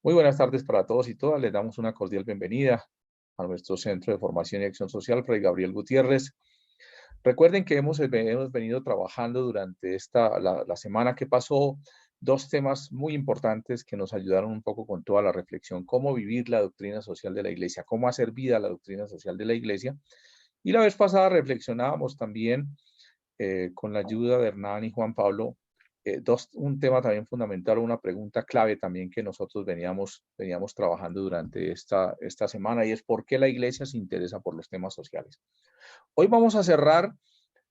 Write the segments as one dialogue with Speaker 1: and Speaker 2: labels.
Speaker 1: Muy buenas tardes para todos y todas. Les damos una cordial bienvenida a nuestro Centro de Formación y Acción Social, Fray Gabriel Gutiérrez. Recuerden que hemos venido trabajando durante la semana que pasó dos temas muy importantes que nos ayudaron un poco con toda la reflexión: cómo vivir la doctrina social de la Iglesia, cómo hacer vida la doctrina social de la Iglesia. Y la vez pasada reflexionábamos también con la ayuda de Hernán y Juan Pablo, un tema también fundamental, una pregunta clave también que nosotros veníamos trabajando durante esta semana, y es por qué la Iglesia se interesa por los temas sociales. Hoy vamos a cerrar,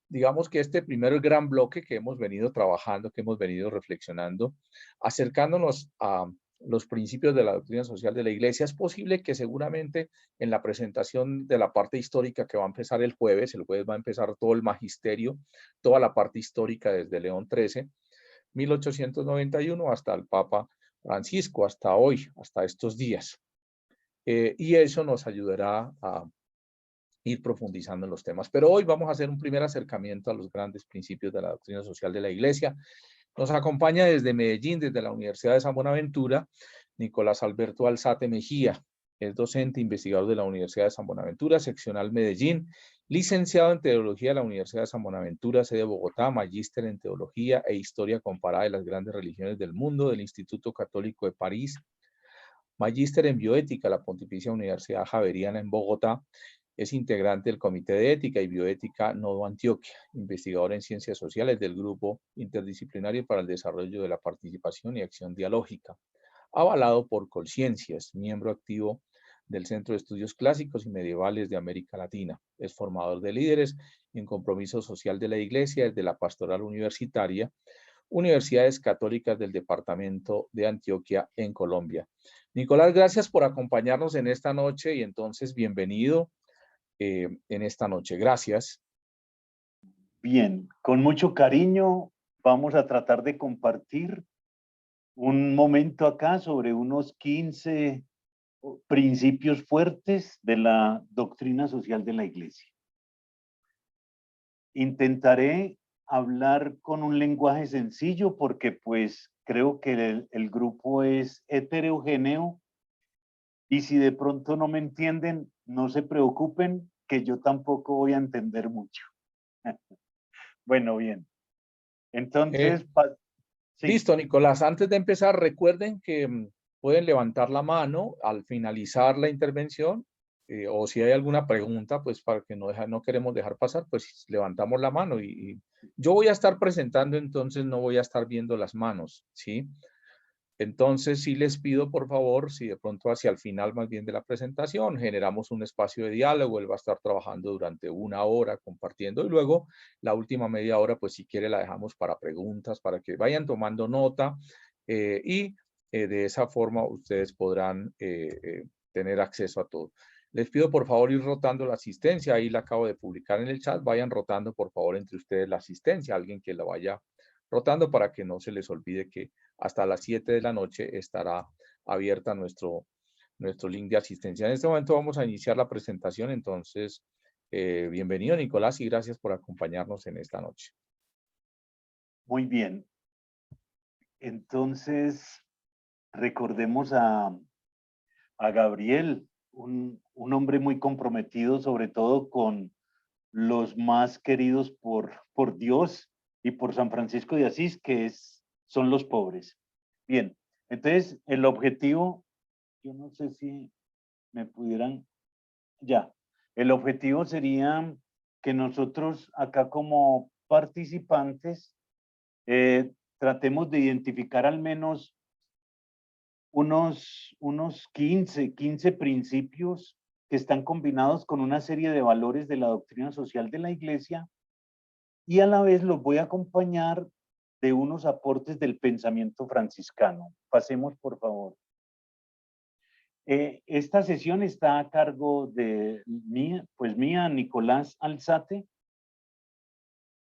Speaker 1: digamos que este primer gran bloque que hemos venido trabajando, que hemos venido reflexionando, acercándonos a los principios de la doctrina social de la Iglesia. Es posible que seguramente en la presentación de la parte histórica que va a empezar el jueves va a empezar todo el magisterio, toda la parte histórica desde León XIII, 1891, hasta el Papa Francisco, hasta hoy, hasta estos días. Y eso nos ayudará a ir profundizando en los temas. Pero hoy vamos a hacer un primer acercamiento a los grandes principios de la doctrina social de la Iglesia. Nos acompaña desde Medellín, desde la Universidad de San Buenaventura, Nicolás Alberto Alzate Mejía. Es docente investigador de la Universidad de San Buenaventura, seccional Medellín, licenciado en Teología de la Universidad de San Buenaventura, sede Bogotá, magíster en Teología e Historia Comparada de las Grandes Religiones del Mundo del Instituto Católico de París, magíster en Bioética de la Pontificia Universidad Javeriana en Bogotá. Es integrante del Comité de Ética y Bioética Nodo Antioquia, investigador en Ciencias Sociales del Grupo Interdisciplinario para el Desarrollo de la Participación y Acción Dialógica, avalado por Colciencias, miembro activo del Centro de Estudios Clásicos y Medievales de América Latina. Es formador de líderes en compromiso social de la Iglesia desde la Pastoral Universitaria, Universidades Católicas del Departamento de Antioquia en Colombia. Nicolás, gracias por acompañarnos en esta noche y entonces bienvenido en esta noche. Gracias.
Speaker 2: Bien, con mucho cariño vamos a tratar de compartir un momento acá sobre unos 15 principios fuertes de la doctrina social de la Iglesia. Intentaré hablar con un lenguaje sencillo porque pues creo que el grupo es heterogéneo y si de pronto no me entienden, no se preocupen que yo tampoco voy a entender mucho. Bueno, bien.
Speaker 1: Eh,
Speaker 2: Entonces, sí.
Speaker 1: Listo, Nicolás. Antes de empezar, recuerden que pueden levantar la mano al finalizar la intervención, o si hay alguna pregunta, pues para que no queremos dejar pasar, pues levantamos la mano y yo voy a estar presentando, entonces no voy a estar viendo las manos, ¿sí? Entonces, sí les pido, por favor, si de pronto hacia el final más bien de la presentación generamos un espacio de diálogo. Él va a estar trabajando durante una hora compartiendo y luego la última media hora, pues si quiere la dejamos para preguntas, para que vayan tomando nota, y de esa forma ustedes podrán tener acceso a todo. Les pido por favor ir rotando la asistencia, ahí la acabo de publicar en el chat. Vayan rotando por favor entre ustedes la asistencia, alguien que la vaya rotando para que no se les olvide que hasta las 7 de la noche estará abierta nuestro link de asistencia. En este momento vamos a iniciar la presentación, entonces bienvenido Nicolás y gracias por acompañarnos en esta noche.
Speaker 2: Muy bien. Entonces, recordemos a Gabriel, un hombre muy comprometido, sobre todo con los más queridos por Dios y por San Francisco de Asís, son los pobres. Bien, entonces el objetivo, yo no sé si me pudieran, ya, el objetivo sería que nosotros acá como participantes tratemos de identificar al menos unos 15 principios que están combinados con una serie de valores de la doctrina social de la Iglesia y a la vez los voy a acompañar de unos aportes del pensamiento franciscano. Pasemos, por favor. Esta sesión está a cargo de mía, Nicolás Alzate,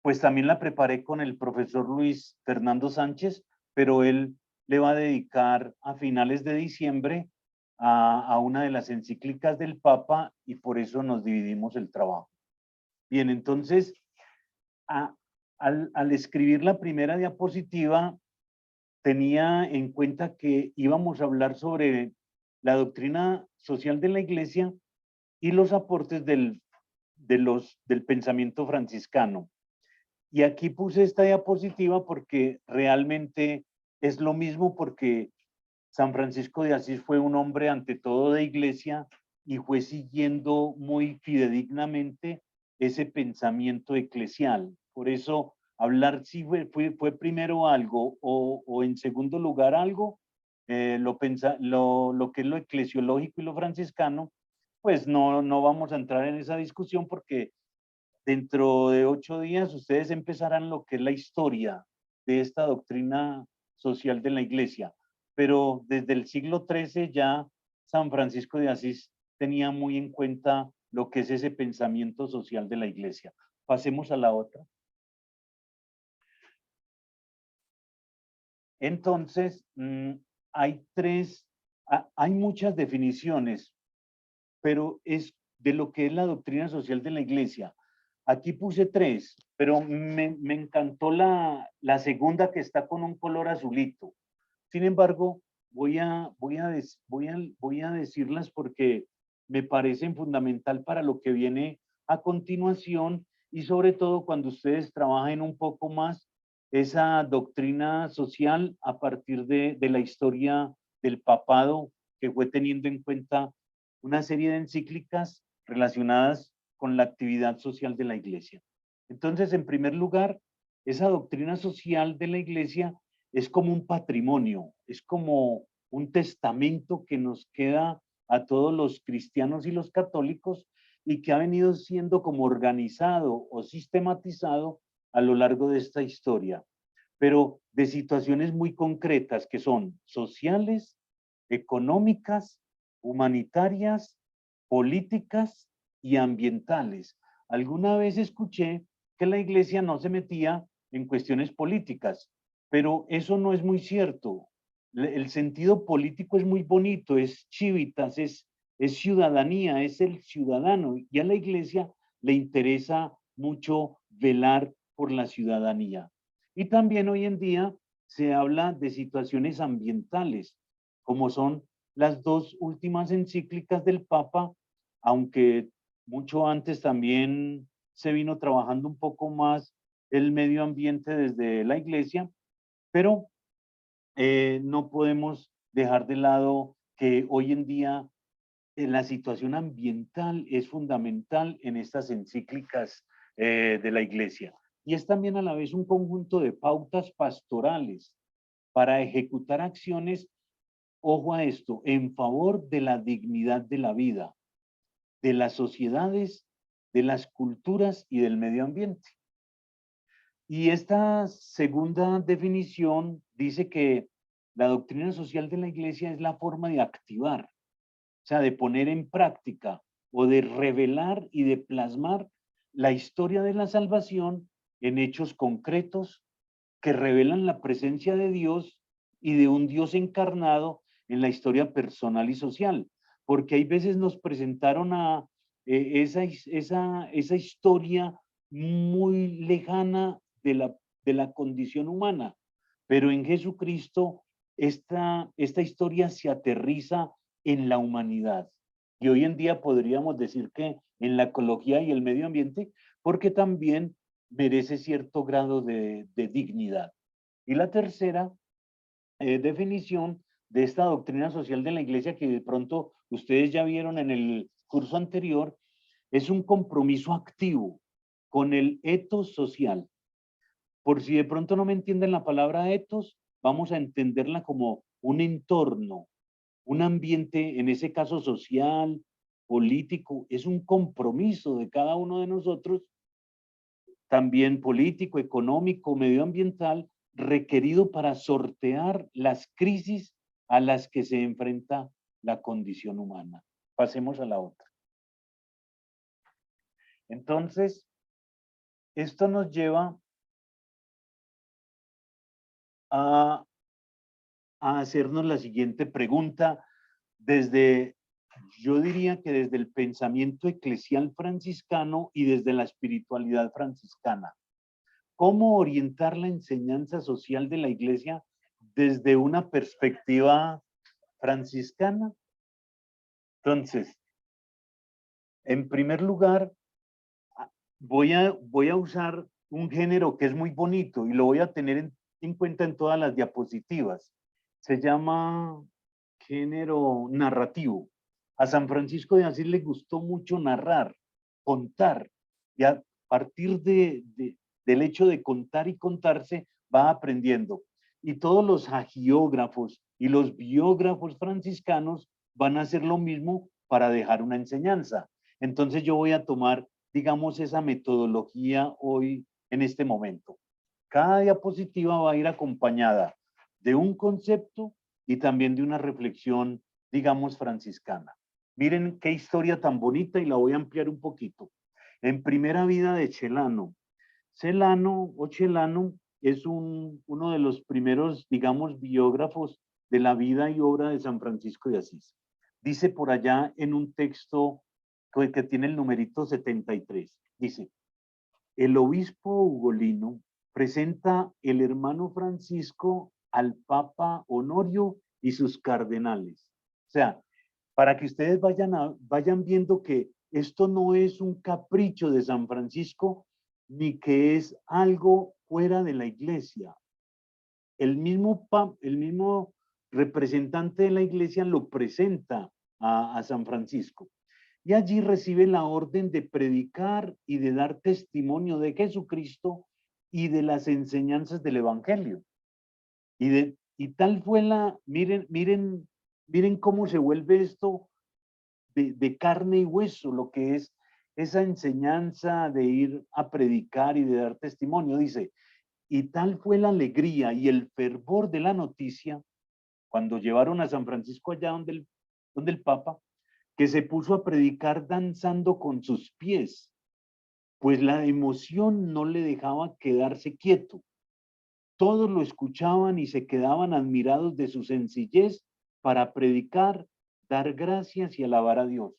Speaker 2: pues también la preparé con el profesor Luis Fernando Sánchez, pero él le va a dedicar a finales de diciembre a una de las encíclicas del Papa y por eso nos dividimos el trabajo. Bien, entonces, al escribir la primera diapositiva, tenía en cuenta que íbamos a hablar sobre la doctrina social de la Iglesia y los aportes del pensamiento franciscano. Y aquí puse esta diapositiva porque realmente es lo mismo, porque San Francisco de Asís fue un hombre ante todo de iglesia y fue siguiendo muy fidedignamente ese pensamiento eclesial. Por eso hablar si fue primero algo o en segundo lugar algo, lo que es lo eclesiológico y lo franciscano, pues no vamos a entrar en esa discusión, porque dentro de 8 días ustedes empezarán lo que es la historia de esta doctrina social de la iglesia. Pero desde el siglo XIII ya San Francisco de Asís tenía muy en cuenta lo que es ese pensamiento social de la iglesia. Pasemos a la otra. Entonces, hay muchas definiciones, pero es de lo que es la doctrina social de la iglesia. Aquí puse 3, pero me encantó la segunda, que está con un color azulito. Sin embargo, voy a decirlas porque me parecen fundamental para lo que viene a continuación, y sobre todo cuando ustedes trabajen un poco más esa doctrina social a partir de la historia del papado, que fue teniendo en cuenta una serie de encíclicas relacionadas con la actividad social de la iglesia. Entonces, en primer lugar, esa doctrina social de la iglesia es como un patrimonio, es como un testamento que nos queda a todos los cristianos y los católicos, y que ha venido siendo como organizado o sistematizado a lo largo de esta historia, pero de situaciones muy concretas que son sociales, económicas, humanitarias, políticas y ambientales. Alguna vez escuché que la iglesia no se metía en cuestiones políticas, pero eso no es muy cierto. El sentido político es muy bonito, es civitas, es ciudadanía, es el ciudadano, y a la iglesia le interesa mucho velar por la ciudadanía. Y también hoy en día se habla de situaciones ambientales, como son las 2 últimas encíclicas del Papa, aunque mucho antes también se vino trabajando un poco más el medio ambiente desde la iglesia, pero no podemos dejar de lado que hoy en día la situación ambiental es fundamental en estas encíclicas de la iglesia. Y es también a la vez un conjunto de pautas pastorales para ejecutar acciones, ojo a esto, en favor de la dignidad de la vida, de las sociedades, de las culturas y del medio ambiente. Y esta segunda definición dice que la doctrina social de la iglesia es la forma de activar, o sea, de poner en práctica o de revelar y de plasmar la historia de la salvación en hechos concretos que revelan la presencia de Dios y de un Dios encarnado en la historia personal y social. Porque hay veces nos presentaron a esa historia muy lejana de la condición humana, pero en Jesucristo esta historia se aterriza en la humanidad. Y hoy en día podríamos decir que en la ecología y el medio ambiente, porque también merece cierto grado de dignidad. Y la tercera definición de esta doctrina social de la iglesia, que de pronto ustedes ya vieron en el curso anterior, es un compromiso activo con el etos social. Por si de pronto no me entienden la palabra etos, vamos a entenderla como un entorno, un ambiente, en ese caso social, político. Es un compromiso de cada uno de nosotros, también político, económico, medioambiental, requerido para sortear las crisis a las que se enfrenta la condición humana. Pasemos a la otra. Entonces, esto nos lleva a hacernos la siguiente pregunta desde, yo diría que desde el pensamiento eclesial franciscano y desde la espiritualidad franciscana. ¿Cómo orientar la enseñanza social de la iglesia desde una perspectiva franciscana. Entonces, en primer lugar, voy a usar un género que es muy bonito y lo voy a tener en cuenta en todas las diapositivas. Se llama género narrativo. A San Francisco de Asís le gustó mucho narrar, contar, y a partir del hecho de contar y contarse va aprendiendo. Y todos los hagiógrafos y los biógrafos franciscanos van a hacer lo mismo para dejar una enseñanza. Entonces yo voy a tomar, digamos, esa metodología hoy en este momento. Cada diapositiva va a ir acompañada de un concepto y también de una reflexión, digamos, franciscana. Miren qué historia tan bonita y la voy a ampliar un poquito. En Primera Vida de Celano. Celano es uno de los primeros, digamos, biógrafos de la vida y obra de San Francisco de Asís. Dice por allá en un texto que tiene el numerito 73, dice, el obispo ugolino presenta el hermano Francisco al Papa Honorio y sus cardenales. O sea, para que ustedes vayan viendo que esto no es un capricho de San Francisco, ni que es algo fuera de la iglesia. El mismo representante de la iglesia lo presenta a San Francisco. Y allí recibe la orden de predicar y de dar testimonio de Jesucristo y de las enseñanzas del Evangelio. Y tal fue miren cómo se vuelve esto de carne y hueso, lo que es esa enseñanza de ir a predicar y de dar testimonio. Dice, y tal fue la alegría y el fervor de la noticia cuando llevaron a San Francisco allá donde el Papa, que se puso a predicar danzando con sus pies, pues la emoción no le dejaba quedarse quieto. Todos lo escuchaban y se quedaban admirados de su sencillez para predicar, dar gracias y alabar a Dios.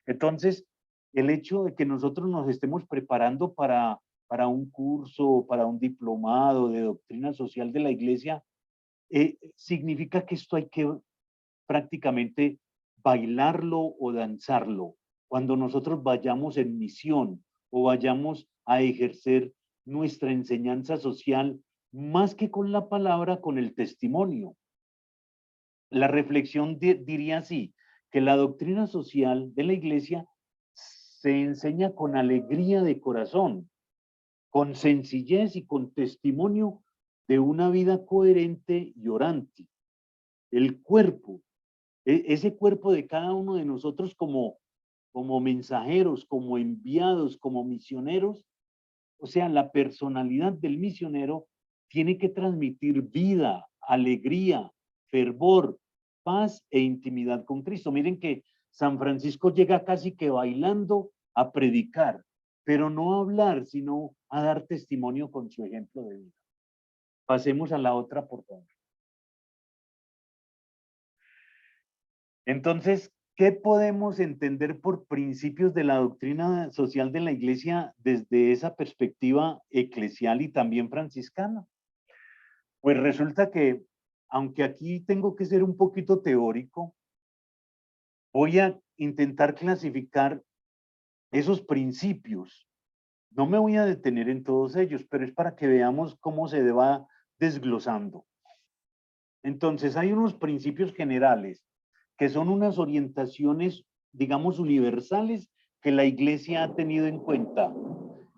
Speaker 2: Entonces, el hecho de que nosotros nos estemos preparando para un curso, para un diplomado de doctrina social de la iglesia, significa que esto hay que prácticamente bailarlo o danzarlo. Cuando nosotros vayamos en misión o vayamos a ejercer nuestra enseñanza social, más que con la palabra, con el testimonio. La reflexión diría así, que la doctrina social de la iglesia se enseña con alegría de corazón, con sencillez y con testimonio de una vida coherente y orante. El cuerpo, ese cuerpo de cada uno de nosotros como mensajeros, como enviados, como misioneros, o sea, la personalidad del misionero tiene que transmitir vida, alegría, fervor, paz e intimidad con Cristo. Miren que San Francisco llega casi que bailando a predicar, pero no a hablar, sino a dar testimonio con su ejemplo de vida. Pasemos a la otra, por favor. Entonces, ¿qué podemos entender por principios de la doctrina social de la iglesia desde esa perspectiva eclesial y también franciscana? Pues resulta que, aunque aquí tengo que ser un poquito teórico, voy a intentar clasificar esos principios. No me voy a detener en todos ellos, pero es para que veamos cómo se va desglosando. Entonces, hay unos principios generales que son unas orientaciones, digamos, universales que la iglesia ha tenido en cuenta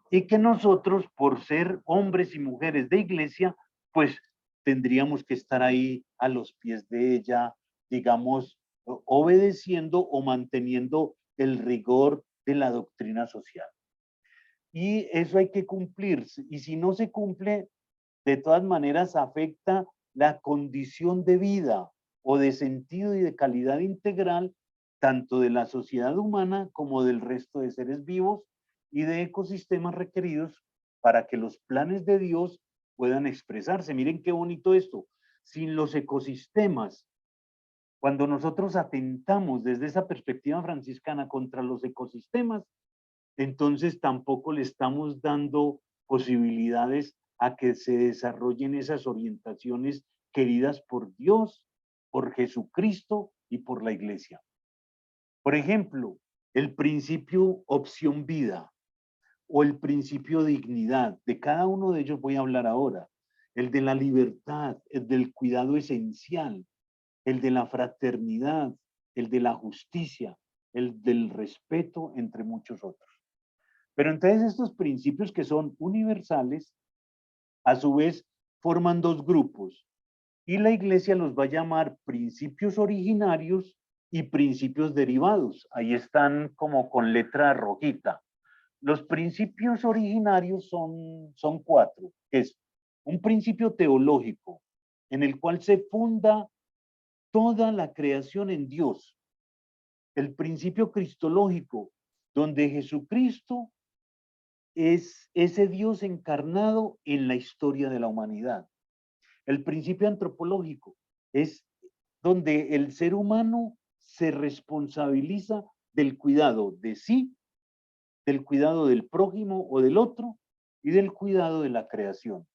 Speaker 2: y que nosotros, por ser hombres y mujeres de iglesia, pues tendríamos que estar ahí a los pies de ella, digamos, obedeciendo o manteniendo el rigor de la doctrina social. Y eso hay que cumplir, y si no se cumple, de todas maneras afecta la condición de vida o de sentido y de calidad integral, tanto de la sociedad humana como del resto de seres vivos y de ecosistemas requeridos para que los planes de Dios puedan expresarse. Miren qué bonito esto. Sin los ecosistemas, cuando nosotros atentamos desde esa perspectiva franciscana contra los ecosistemas, entonces tampoco le estamos dando posibilidades a que se desarrollen esas orientaciones queridas por Dios, por Jesucristo y por la iglesia. Por ejemplo, el principio opción vida o el principio dignidad. De cada uno de ellos voy a hablar ahora. El de la libertad, el del cuidado esencial, el de la fraternidad, el de la justicia, el del respeto, entre muchos otros. Pero entonces estos principios que son universales, a su vez forman dos grupos y la iglesia los va a llamar principios originarios y principios derivados. Ahí están como con letra rojita. Los principios originarios son cuatro, que es un principio teológico en el cual se funda toda la creación en Dios. El principio cristológico, donde Jesucristo es ese Dios encarnado en la historia de la humanidad. El principio antropológico es donde el ser humano se responsabiliza del cuidado de sí, del cuidado del prójimo o del otro y del cuidado de la creación.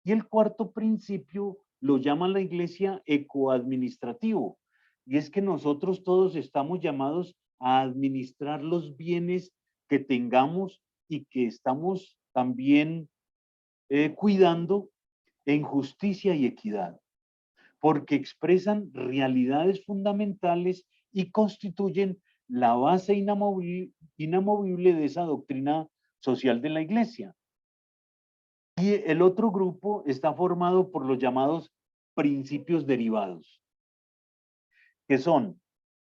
Speaker 2: Y el cuarto principio lo llama la iglesia ecoadministrativo, y es que nosotros todos estamos llamados a administrar los bienes que tengamos y que estamos también cuidando en justicia y equidad, porque expresan realidades fundamentales y constituyen la base inamovible de esa doctrina social de la iglesia. Y el otro grupo está formado por los llamados principios derivados, que son,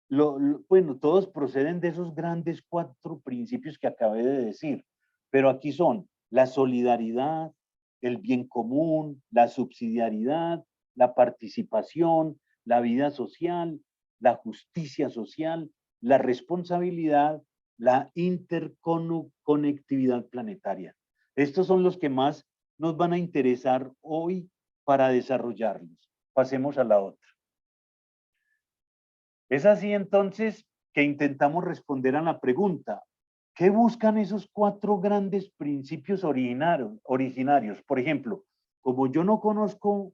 Speaker 2: bueno, todos proceden de esos grandes cuatro principios que acabé de decir, pero aquí son la solidaridad, el bien común, la subsidiariedad, la participación, la vida social, la justicia social, la responsabilidad, la interconectividad planetaria. Estos son los que más nos van a interesar hoy para desarrollarlos. Pasemos a la otra. Es así entonces que intentamos responder a la pregunta, ¿qué buscan esos cuatro grandes principios originarios? Por ejemplo, como yo no conozco,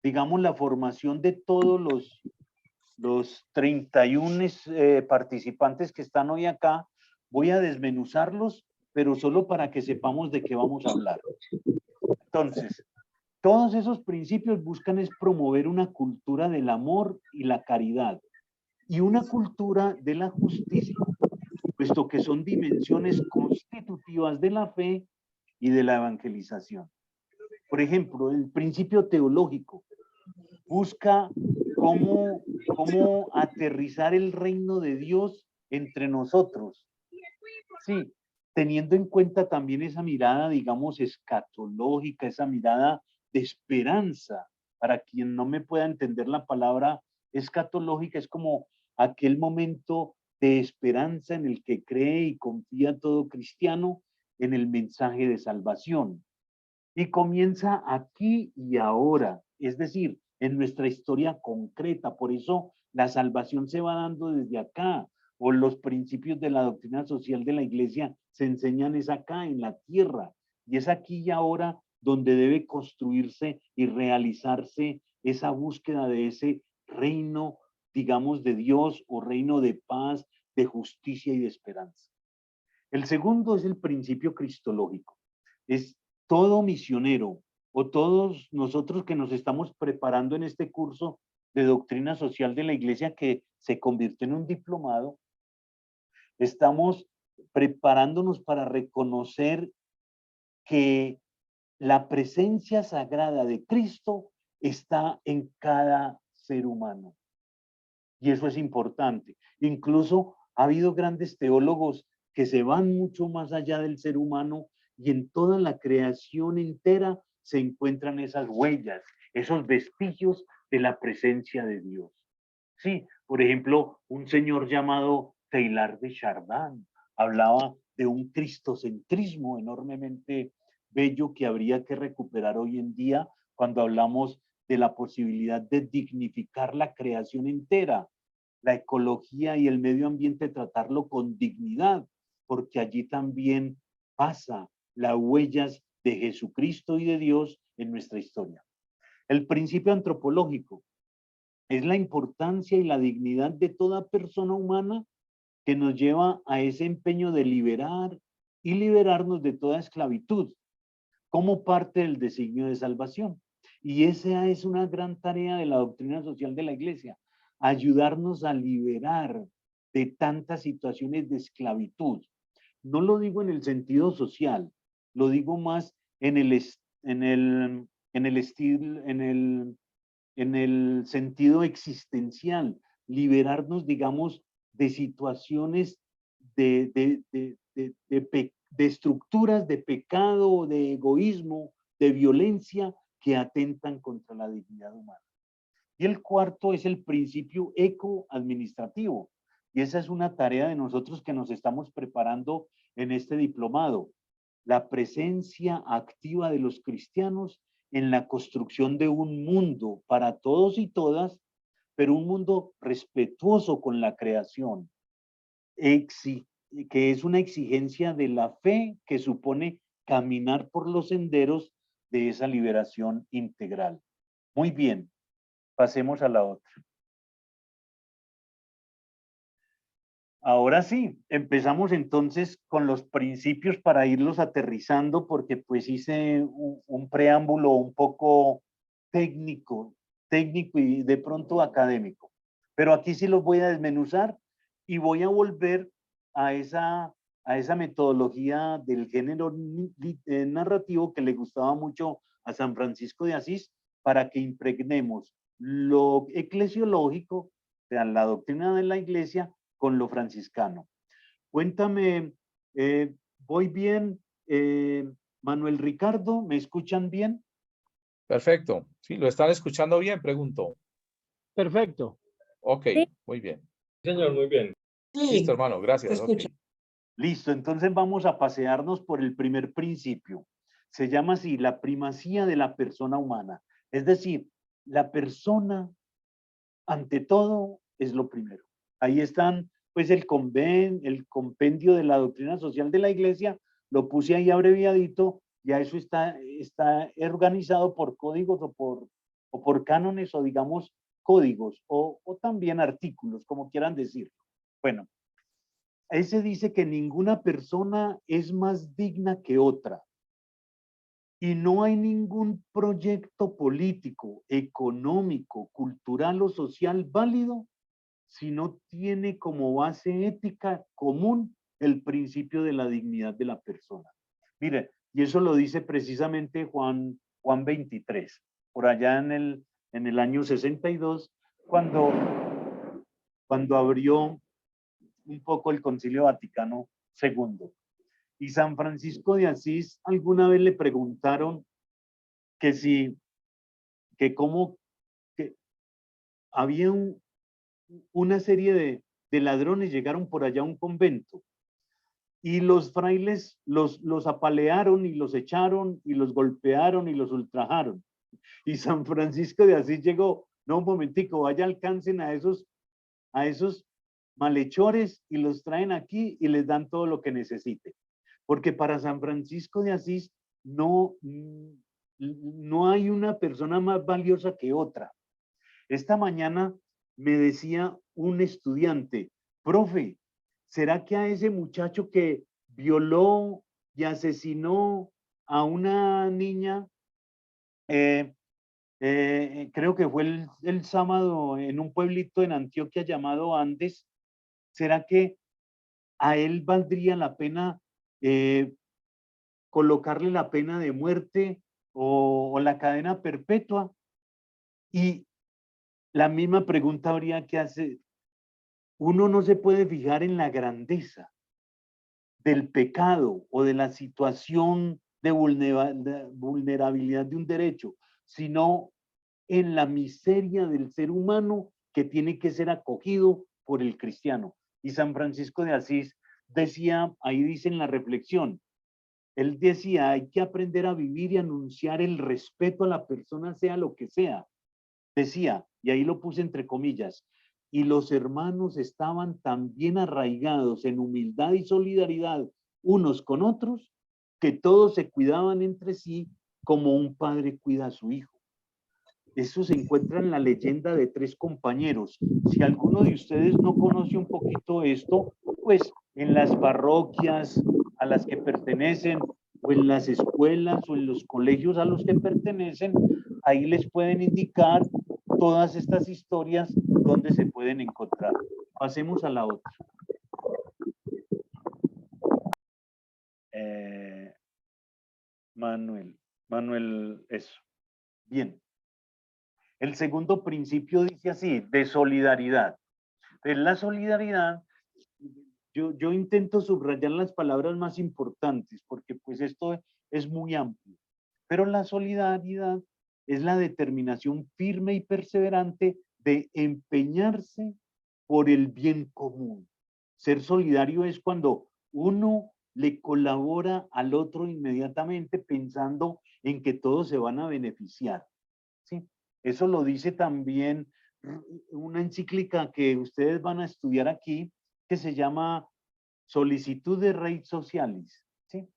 Speaker 2: digamos, la formación de todos los 31 participantes que están hoy acá, voy a desmenuzarlos, pero solo para que sepamos de qué vamos a hablar. Entonces, todos esos principios buscan es promover una cultura del amor y la caridad y una cultura de la justicia, puesto que son dimensiones constitutivas de la fe y de la evangelización. Por ejemplo, el principio teológico busca cómo aterrizar el reino de Dios entre nosotros. Sí, teniendo en cuenta también esa mirada, digamos, escatológica, esa mirada de esperanza. Para quien no me pueda entender la palabra escatológica, es como aquel momento de esperanza en el que cree y confía todo cristiano en el mensaje de salvación. Y comienza aquí y ahora, es decir, en nuestra historia concreta. Por eso la salvación se va dando desde acá, o los principios de la doctrina social de la iglesia se enseñan es acá, en la tierra. Y es aquí y ahora donde debe construirse y realizarse esa búsqueda de ese reino, digamos, de Dios o reino de paz, de justicia y de esperanza. El segundo es el principio cristológico. Es todo misionero o todos nosotros que nos estamos preparando en este curso de doctrina social de la iglesia que se convirtió en un diplomado, estamos preparándonos para reconocer que la presencia sagrada de Cristo está en cada ser humano. Y eso es importante. Incluso ha habido grandes teólogos que se van mucho más allá del ser humano y en toda la creación entera se encuentran esas huellas, esos vestigios de la presencia de Dios. Sí, por ejemplo, un señor llamado Teilhard de Chardin hablaba de un cristocentrismo enormemente bello que habría que recuperar hoy en día cuando hablamos de la posibilidad de dignificar la creación entera, la ecología y el medio ambiente, tratarlo con dignidad, porque allí también pasa las huellas de Jesucristo y de Dios en nuestra historia. El principio antropológico es la importancia y la dignidad de toda persona humana que nos lleva a ese empeño de liberar y liberarnos de toda esclavitud como parte del designio de salvación. Y esa es una gran tarea de la doctrina social de la Iglesia, ayudarnos a liberar de tantas situaciones de esclavitud. No lo digo en el sentido social, lo digo más en el estilo, en el sentido existencial, liberarnos, digamos, de situaciones de estructuras de pecado, de egoísmo, de violencia que atentan contra la dignidad humana. Y el cuarto es el principio ecoadministrativo. Y esa es una tarea de nosotros que nos estamos preparando en este diplomado. La presencia activa de los cristianos en la construcción de un mundo para todos y todas, pero un mundo respetuoso con la creación, que es una exigencia de la fe que supone caminar por los senderos de esa liberación integral. Muy bien, pasemos a la otra. Ahora sí, empezamos entonces con los principios para irlos aterrizando, porque pues hice un preámbulo un poco técnico y de pronto académico. Pero aquí sí los voy a desmenuzar y voy a volver a esa metodología del género narrativo que le gustaba mucho a San Francisco de Asís, para que impregnemos lo eclesiológico, o sea, la doctrina de la iglesia, con lo franciscano. Cuéntame, ¿voy bien? Manuel Ricardo, ¿me escuchan bien?
Speaker 1: Perfecto. Sí, ¿lo están escuchando bien? Pregunto.
Speaker 3: Perfecto.
Speaker 1: Ok,
Speaker 4: Sí.
Speaker 1: muy bien.
Speaker 5: Señor, muy bien.
Speaker 1: Listo, hermano,
Speaker 4: Te
Speaker 1: gracias. Ok.
Speaker 4: escucho.
Speaker 2: Listo, entonces vamos a pasearnos por el primer principio. Se llama así, la primacía de la persona humana. Es decir, la persona, ante todo, es lo primero. Ahí están, pues, el compendio de la doctrina social de la iglesia, lo puse ahí abreviadito, ya eso está organizado por códigos o por cánones, o digamos códigos, o también artículos, como quieran decirlo. Bueno, ese dice que ninguna persona es más digna que otra. Y no hay ningún proyecto político, económico, cultural o social válido si no tiene como base ética común el principio de la dignidad de la persona. Mire, y eso lo dice precisamente Juan 23, por allá en el año 62, cuando abrió un poco el Concilio Vaticano II. Y San Francisco de Asís alguna vez le preguntaron que que había una serie de ladrones, llegaron por allá a un convento y los frailes los apalearon y los echaron y los golpearon y los ultrajaron. Y San Francisco de Asís llegó, no, un momentico, vaya, alcancen a esos malhechores y los traen aquí y les dan todo lo que necesite. Porque para San Francisco de Asís no hay una persona más valiosa que otra. Esta mañana me decía un estudiante, profe, ¿será que a ese muchacho que violó y asesinó a una niña, creo que fue el sábado en un pueblito en Antioquia llamado Andes, ¿será que a él valdría la pena colocarle la pena de muerte o la cadena perpetua? Y la misma pregunta habría que hacer. Uno no se puede fijar en la grandeza del pecado o de la situación de vulnerabilidad de un derecho, sino en la miseria del ser humano que tiene que ser acogido por el cristiano. Y San Francisco de Asís decía, ahí dice en la reflexión, él decía, hay que aprender a vivir y anunciar el respeto a la persona, sea lo que sea. Decía, y ahí lo puse entre comillas, y los hermanos estaban tan bien arraigados en humildad y solidaridad unos con otros, que todos se cuidaban entre sí como un padre cuida a su hijo. Eso se encuentra en la leyenda de 3 compañeros. Si alguno de ustedes no conoce un poquito esto, pues en las parroquias a las que pertenecen, o en las escuelas o en los colegios a los que pertenecen, ahí les pueden indicar todas estas historias donde se pueden encontrar. Pasemos a la otra. Manuel, eso. Bien. El segundo principio dice así, de solidaridad. En la solidaridad, yo intento subrayar las palabras más importantes, porque pues esto es muy amplio. Pero la solidaridad es la determinación firme y perseverante de empeñarse por el bien común. Ser solidario es cuando uno le colabora al otro inmediatamente pensando en que todos se van a beneficiar. ¿Sí? Eso lo dice también una encíclica que ustedes van a estudiar aquí, que se llama Solicitud de Rei Socialis. ¿Sí?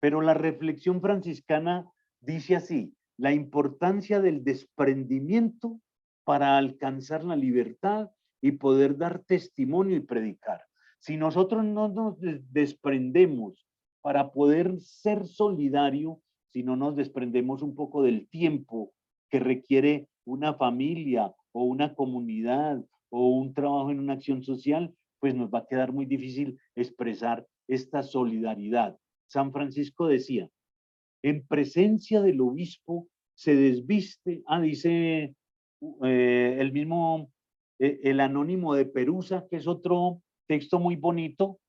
Speaker 2: Pero la reflexión franciscana dice así, la importancia del desprendimiento para alcanzar la libertad y poder dar testimonio y predicar. Si nosotros no nos desprendemos para poder ser solidario, si no nos desprendemos un poco del tiempo que requiere una familia o una comunidad o un trabajo en una acción social, pues nos va a quedar muy difícil expresar esta solidaridad. San Francisco decía, en presencia del obispo se desviste, dice el mismo, el anónimo de Perusa, que es otro texto muy bonito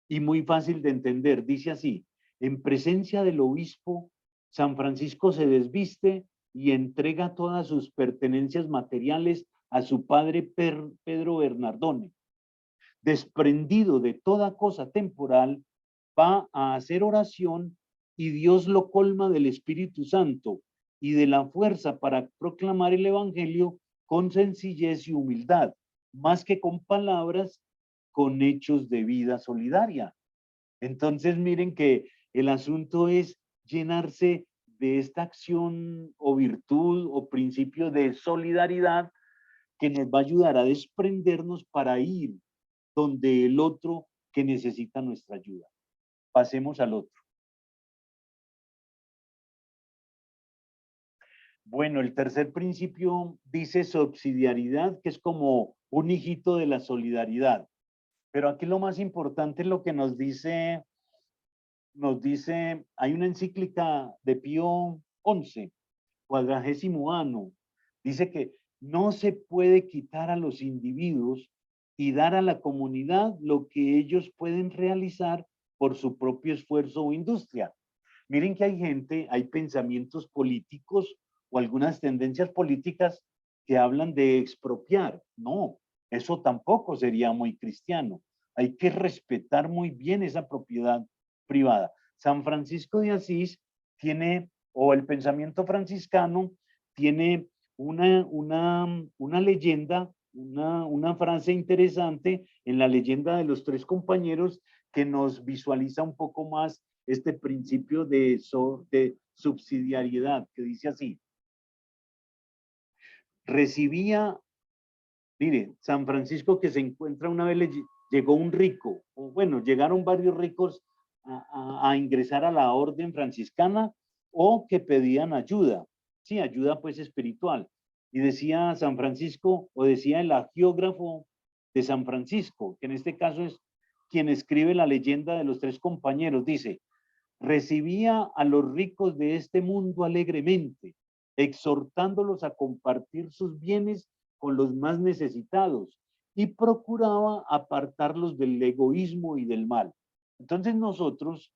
Speaker 2: y muy fácil de entender, dice así, en presencia del obispo, San Francisco se desviste y entrega todas sus pertenencias materiales a su padre Pedro Bernardone. Desprendido de toda cosa temporal, va a hacer oración y Dios lo colma del Espíritu Santo y de la fuerza para proclamar el Evangelio con sencillez y humildad, más que con palabras, con hechos de vida solidaria. Entonces miren que el asunto es llenarse de esta acción o virtud o principio de solidaridad que nos va a ayudar a desprendernos para ir donde el otro que necesita nuestra ayuda. Pasemos al otro. Bueno, el tercer principio dice subsidiariedad, que es como un hijito de la solidaridad. Pero aquí lo más importante es lo que nos dice, hay una encíclica de Pío XI, 40º año, dice que no se puede quitar a los individuos y dar a la comunidad lo que ellos pueden realizar por su propio esfuerzo o industria. Miren que hay gente, hay pensamientos políticos o algunas tendencias políticas que hablan de expropiar. No, eso tampoco sería muy cristiano. Hay que respetar muy bien esa propiedad privada. San Francisco de Asís tiene, o el pensamiento franciscano, tiene una leyenda, una frase interesante en la leyenda de los 3 compañeros que nos visualiza un poco más este principio de subsidiariedad, que dice así. Recibía, mire, San Francisco que se encuentra una vez, llegó un rico, o bueno, llegaron varios ricos a ingresar a la orden franciscana o que pedían ayuda, sí, ayuda pues espiritual. Y decía San Francisco, o decía el agiógrafo de San Francisco, que en este caso es quien escribe la leyenda de los 3 compañeros, dice, recibía a los ricos de este mundo alegremente, exhortándolos a compartir sus bienes con los más necesitados y procuraba apartarlos del egoísmo y del mal. Entonces nosotros,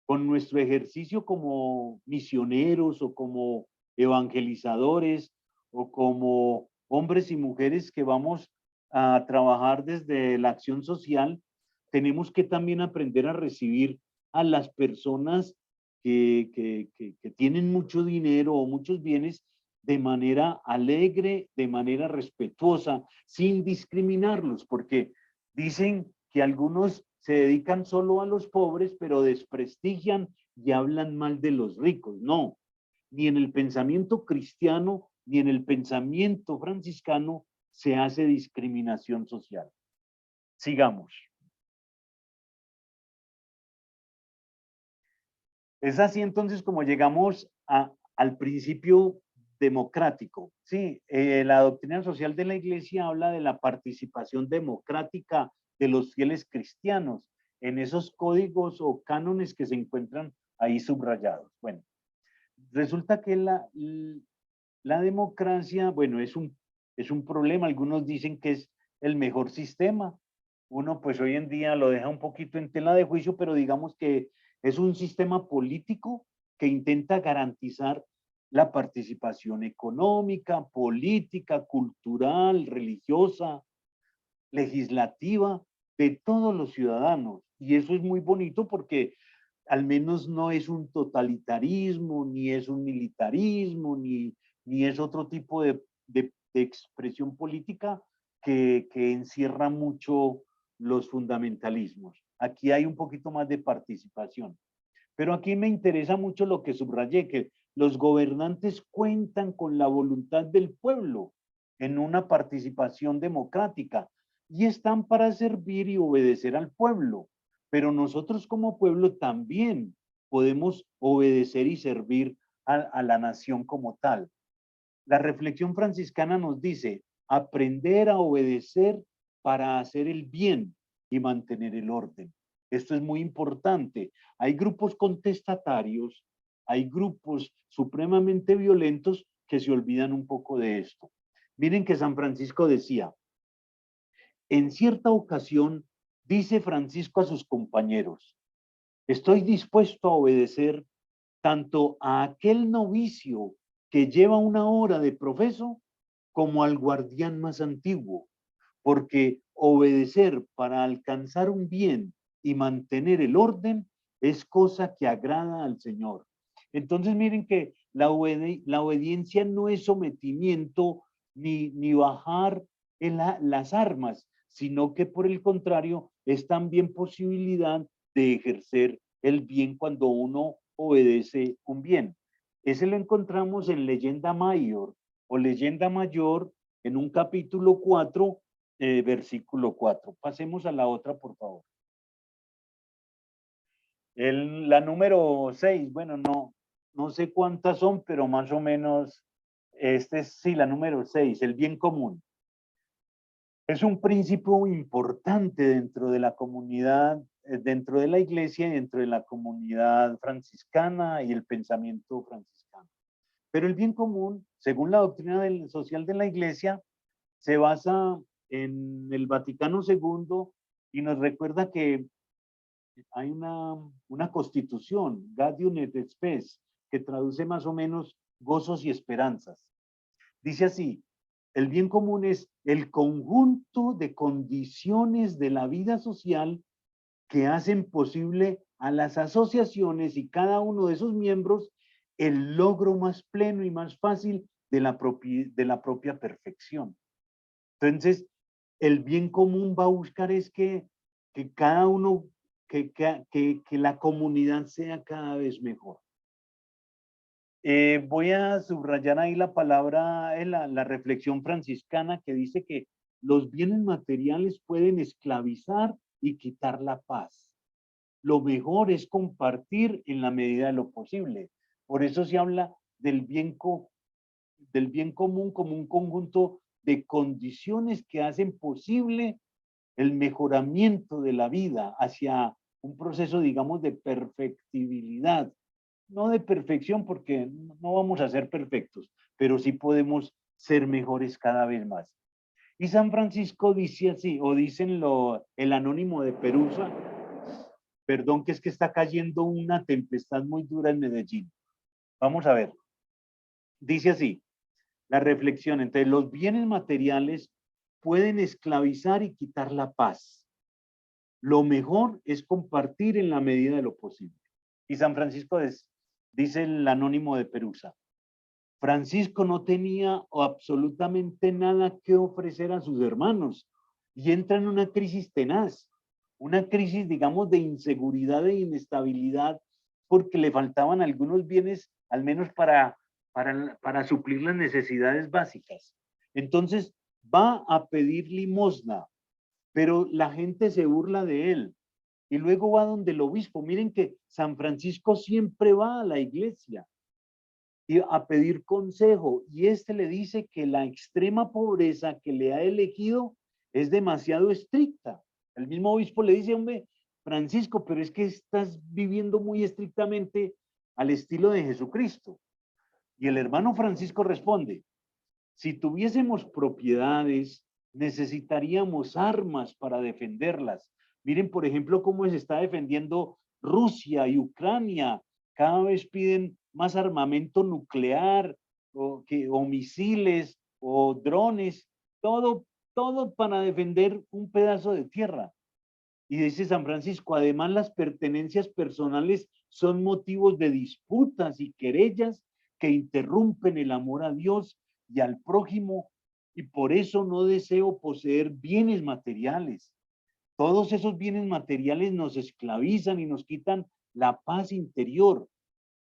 Speaker 2: con nuestro ejercicio como misioneros o como evangelizadores o como hombres y mujeres que vamos a trabajar desde la acción social, tenemos que también aprender a recibir a las personas que tienen mucho dinero o muchos bienes de manera alegre, de manera respetuosa, sin discriminarlos, porque dicen que algunos se dedican solo a los pobres, pero desprestigian y hablan mal de los ricos. No, ni en el pensamiento cristiano, ni en el pensamiento franciscano se hace discriminación social. Sigamos. Es así entonces como llegamos al principio democrático. Sí, la doctrina social de la Iglesia habla de la participación democrática de los fieles cristianos en esos códigos o cánones que se encuentran ahí subrayados. Bueno, resulta que la democracia, bueno, es un problema. Algunos dicen que es el mejor sistema. Uno pues hoy en día lo deja un poquito en tela de juicio, pero digamos que es un sistema político que intenta garantizar la participación económica, política, cultural, religiosa, legislativa de todos los ciudadanos. Y eso es muy bonito porque al menos no es un totalitarismo, ni es un militarismo, ni es otro tipo de expresión política que encierra mucho los fundamentalismos. Aquí hay un poquito más de participación. Pero aquí me interesa mucho lo que subrayé, que los gobernantes cuentan con la voluntad del pueblo en una participación democrática y están para servir y obedecer al pueblo. Pero nosotros como pueblo también podemos obedecer y servir a la nación como tal. La reflexión franciscana nos dice, aprender a obedecer para hacer el bien y mantener el orden. Esto es muy importante. Hay grupos contestatarios, hay grupos supremamente violentos que se olvidan un poco de esto. Miren que San Francisco decía, en cierta ocasión, dice Francisco a sus compañeros, estoy dispuesto a obedecer tanto a aquel novicio que lleva una hora de profeso como al guardián más antiguo, porque obedecer para alcanzar un bien y mantener el orden es cosa que agrada al Señor. Entonces miren que la obediencia no es sometimiento ni bajar las armas, sino que por el contrario es también posibilidad de ejercer el bien cuando uno obedece un bien. Ese lo encontramos en Leyenda Mayor o Leyenda Mayor en un capítulo 4, versículo 4. Pasemos a la otra, por favor. La número 6, bueno, no sé cuántas son, pero más o menos, este es, sí, la número 6, el bien común. Es un principio importante dentro de la comunidad, dentro de la iglesia y dentro de la comunidad franciscana y el pensamiento franciscano. Pero el bien común, según la doctrina social de la iglesia, se basa en el Vaticano II y nos recuerda que hay una constitución, Gaudium et Spes, que traduce más o menos gozos y esperanzas. Dice así, el bien común es el conjunto de condiciones de la vida social que hacen posible a las asociaciones y cada uno de sus miembros el logro más pleno y más fácil de la propia perfección. Entonces, el bien común va a buscar es que cada uno, que la comunidad sea cada vez mejor. Voy a subrayar ahí la palabra, la reflexión franciscana que dice que los bienes materiales pueden esclavizar y quitar la paz. Lo mejor es compartir en la medida de lo posible. Por eso se habla del bien común como un conjunto de condiciones que hacen posible el mejoramiento de la vida hacia un proceso, digamos, de perfectibilidad. No de perfección porque no vamos a ser perfectos, pero sí podemos ser mejores cada vez más. Y San Francisco dice así, o dicen el anónimo de Perusa, perdón que es que está cayendo una tempestad muy dura en Medellín. Vamos a ver. Dice así, la reflexión entre los bienes materiales pueden esclavizar y quitar la paz. Lo mejor es compartir en la medida de lo posible. Y San Francisco dice el anónimo de Perusa, Francisco no tenía absolutamente nada que ofrecer a sus hermanos y entra en una crisis tenaz. una crisis, digamos, de inseguridad e inestabilidad, porque le faltaban algunos bienes, al menos para suplir las necesidades básicas. Entonces va a pedir limosna, pero la gente se burla de él. Y luego va donde el obispo. Miren que San Francisco siempre va a la iglesia y a pedir consejo. Y este le dice que la extrema pobreza que le ha elegido es demasiado estricta. El mismo obispo le dice, hombre, Francisco, pero es que estás viviendo muy estrictamente al estilo de Jesucristo. Y el hermano Francisco responde, si tuviésemos propiedades, necesitaríamos armas para defenderlas. Miren, por ejemplo, cómo se está defendiendo Rusia y Ucrania. Cada vez piden más armamento nuclear o misiles o drones, todo para defender un pedazo de tierra. Y dice San Francisco, además las pertenencias personales son motivos de disputas y querellas que interrumpen el amor a Dios y al prójimo, y por eso no deseo poseer bienes materiales. Todos esos bienes materiales nos esclavizan y nos quitan la paz interior.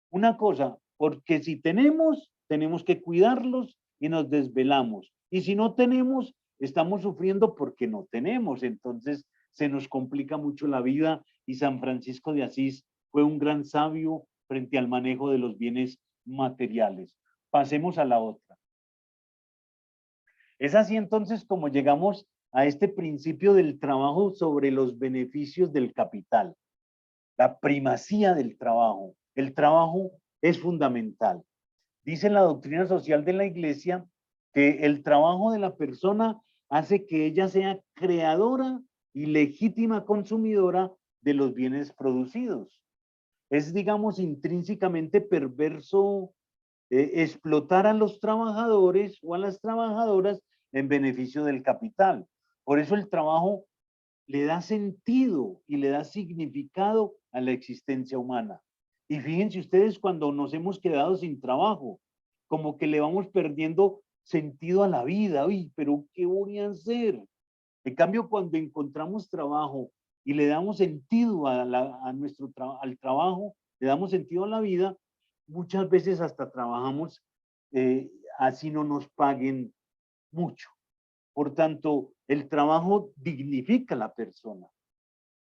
Speaker 2: Una cosa, porque si tenemos, tenemos que cuidarlos y nos desvelamos. Y si no tenemos, estamos sufriendo porque no tenemos. Entonces se nos complica mucho la vida y San Francisco de Asís fue un gran sabio frente al manejo de los bienes materiales. Pasemos a la otra. Es así entonces como llegamos a este principio del trabajo sobre los beneficios del capital, la primacía del trabajo. El trabajo es fundamental. Dice la doctrina social de la Iglesia que el trabajo de la persona hace que ella sea creadora y legítima consumidora de los bienes producidos. Es, digamos, intrínsecamente perverso explotar a los trabajadores o a las trabajadoras en beneficio del capital. Por eso el trabajo le da sentido y le da significado a la existencia humana. Y fíjense ustedes cuando nos hemos quedado sin trabajo, como que le vamos perdiendo sentido a la vida. Uy, pero ¿qué voy a hacer? En cambio, cuando encontramos trabajo y le damos sentido al trabajo, le damos sentido a la vida, muchas veces hasta trabajamos así no nos paguen mucho. Por tanto, el trabajo dignifica a la persona.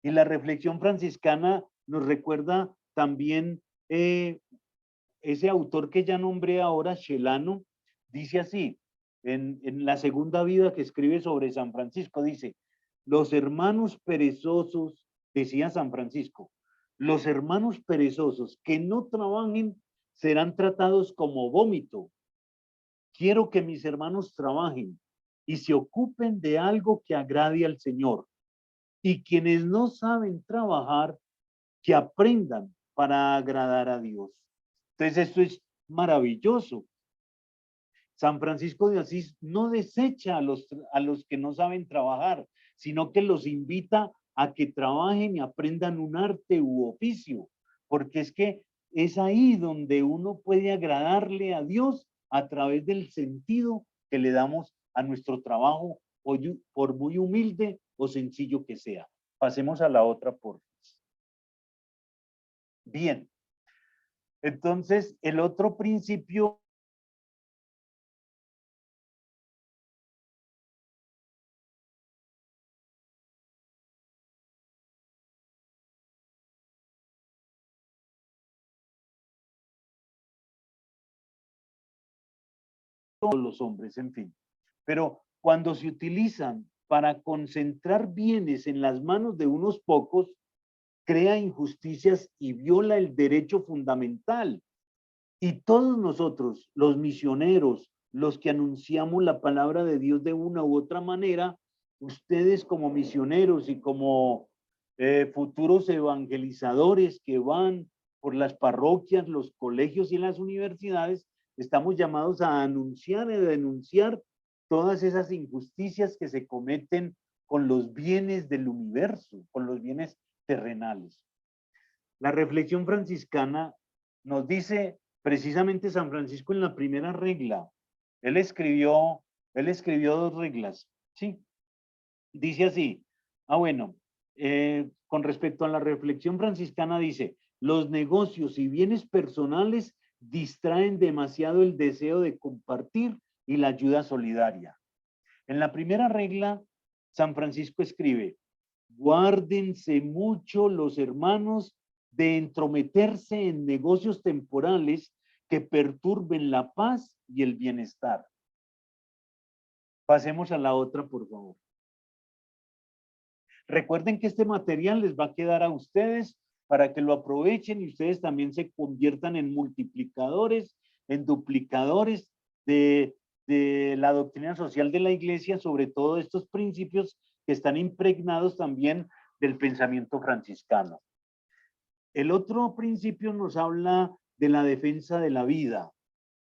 Speaker 2: Y la reflexión franciscana nos recuerda también ese autor que ya nombré ahora, Celano, dice así, en la segunda vida que escribe sobre San Francisco, dice, los hermanos perezosos, decía San Francisco, los hermanos perezosos que no trabajen serán tratados como vómito. Quiero que mis hermanos trabajen y se ocupen de algo que agrade al Señor. Y quienes no saben trabajar, que aprendan para agradar a Dios. Entonces esto es maravilloso. San Francisco de Asís no desecha a los que no saben trabajar, sino que los invita a que trabajen y aprendan un arte u oficio, porque es que es ahí donde uno puede agradarle a Dios a través del sentido que le damos a nuestro trabajo, por muy humilde o sencillo que sea. Pasemos a la otra por. Bien, entonces el otro principio los hombres, en fin. Pero cuando se utilizan para concentrar bienes en las manos de unos pocos, crea injusticias y viola el derecho fundamental. Y todos nosotros, los misioneros, los que anunciamos la palabra de Dios de una u otra manera, ustedes como misioneros y como futuros evangelizadores que van por las parroquias, los colegios y las universidades, estamos llamados a anunciar y a denunciar todas esas injusticias que se cometen con los bienes del universo, con los bienes terrenales. La reflexión franciscana nos dice precisamente San Francisco en la primera regla. Él escribió dos reglas, ¿sí? Dice así, bueno, con respecto a la reflexión franciscana, dice, los negocios y bienes personales distraen demasiado el deseo de compartir y la ayuda solidaria. En la primera regla, San Francisco escribe, guárdense mucho los hermanos de entrometerse en negocios temporales que perturben la paz y el bienestar. Pasemos a la otra, por favor. Recuerden que este material les va a quedar a ustedes para que lo aprovechen y ustedes también se conviertan en multiplicadores, en duplicadores de la doctrina social de la Iglesia, sobre todo estos principios que están impregnados también del pensamiento franciscano. El otro principio nos habla de la defensa de la vida.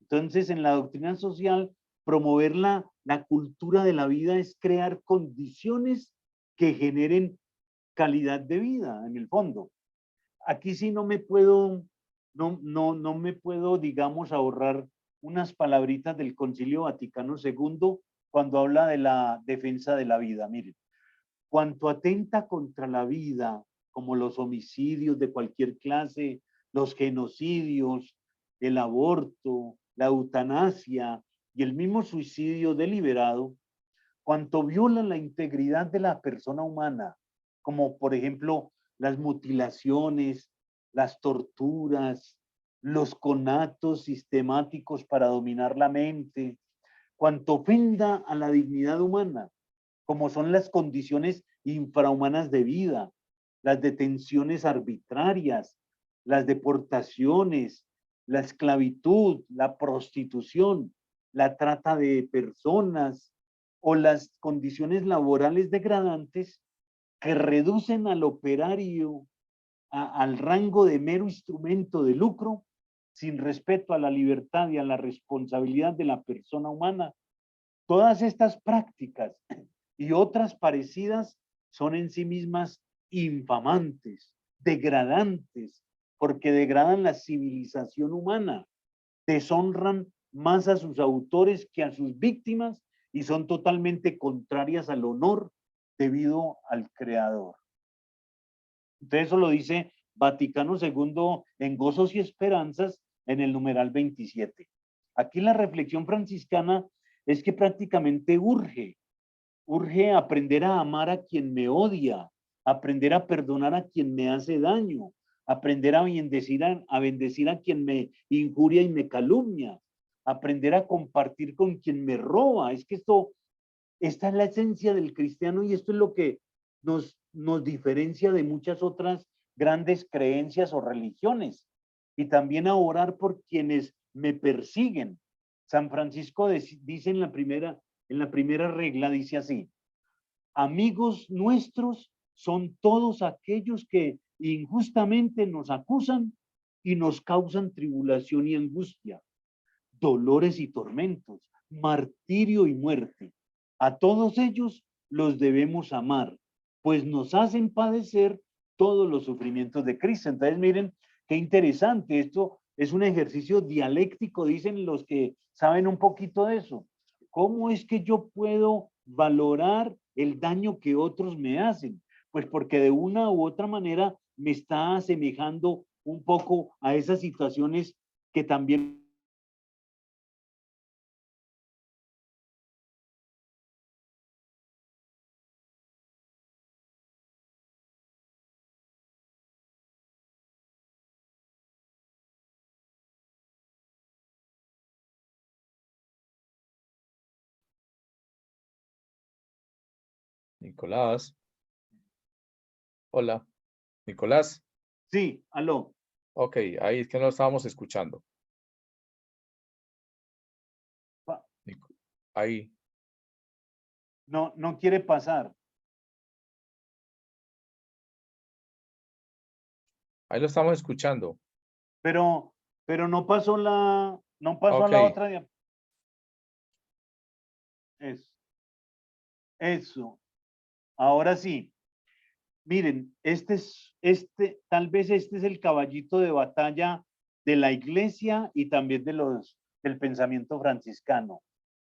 Speaker 2: Entonces, en la doctrina social, promover la cultura de la vida es crear condiciones que generen calidad de vida, en el fondo. Aquí sí no me puedo, no me puedo, digamos, ahorrar unas palabritas del Concilio Vaticano II cuando habla de la defensa de la vida. Miren, cuanto atenta contra la vida, como los homicidios de cualquier clase, los genocidios, el aborto, la eutanasia y el mismo suicidio deliberado, cuanto violan la integridad de la persona humana, como por ejemplo las mutilaciones, las torturas, los conatos sistemáticos para dominar la mente, cuanto ofenda a la dignidad humana, como son las condiciones infrahumanas de vida, las detenciones arbitrarias, las deportaciones, la esclavitud, la prostitución, la trata de personas o las condiciones laborales degradantes que reducen al operario al rango de mero instrumento de lucro, sin respeto a la libertad y a la responsabilidad de la persona humana. Todas estas prácticas y otras parecidas son en sí mismas infamantes, degradantes, porque degradan la civilización humana, deshonran más a sus autores que a sus víctimas y son totalmente contrarias al honor debido al Creador. Entonces eso lo dice Vaticano II en Gozos y Esperanzas en el numeral 27. Aquí la reflexión franciscana es que prácticamente urge aprender a amar a quien me odia, aprender a perdonar a quien me hace daño, aprender a bendecir a quien me injuria y me calumnia, aprender a compartir con quien me roba. Es que esta es la esencia del cristiano y esto es lo que nos diferencia de muchas otras grandes creencias o religiones. Y también a orar por quienes me persiguen. San Francisco dice en la primera regla, dice así, amigos nuestros son todos aquellos que injustamente nos acusan y nos causan tribulación y angustia, dolores y tormentos, martirio y muerte. A todos ellos los debemos amar, pues nos hacen padecer todos los sufrimientos de Cristo. Entonces, miren, qué interesante. Esto es un ejercicio dialéctico, dicen los que saben un poquito de eso. ¿Cómo es que yo puedo valorar el daño que otros me hacen? Pues porque de una u otra manera me está asemejando un poco a esas situaciones que también
Speaker 1: Nicolás. Hola. Nicolás.
Speaker 2: sí, aló.
Speaker 1: Ok, ahí es que no lo estábamos escuchando. Ahí.
Speaker 2: No quiere pasar.
Speaker 1: Ahí lo estamos escuchando.
Speaker 2: Pero no pasó no pasó a
Speaker 1: Ok.
Speaker 2: la otra. Eso. Ahora sí. Miren, tal vez este es el caballito de batalla de la iglesia y también del pensamiento franciscano.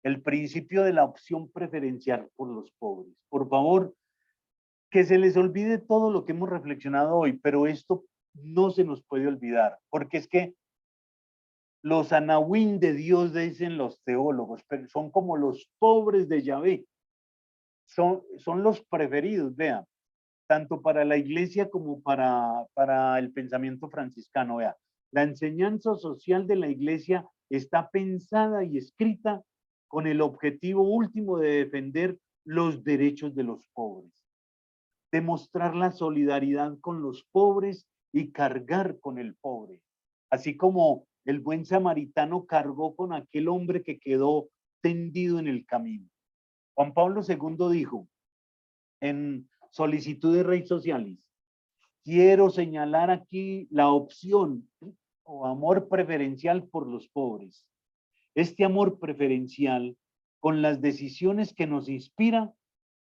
Speaker 2: El principio de la opción preferencial por los pobres. Por favor, que se les olvide todo lo que hemos reflexionado hoy, pero esto no se nos puede olvidar, porque es que los anahuín de Dios, dicen los teólogos, pero son como los pobres de Yahvé, son los preferidos, vean, tanto para la iglesia como para el pensamiento franciscano. Vea, la enseñanza social de la iglesia está pensada y escrita con el objetivo último de defender los derechos de los pobres, demostrar la solidaridad con los pobres y cargar con el pobre, así como el buen samaritano cargó con aquel hombre que quedó tendido en el camino. Juan Pablo II dijo en Solicitud de Rei Socialis: quiero señalar aquí la opción o amor preferencial por los pobres. Este amor preferencial, con las decisiones que nos inspira,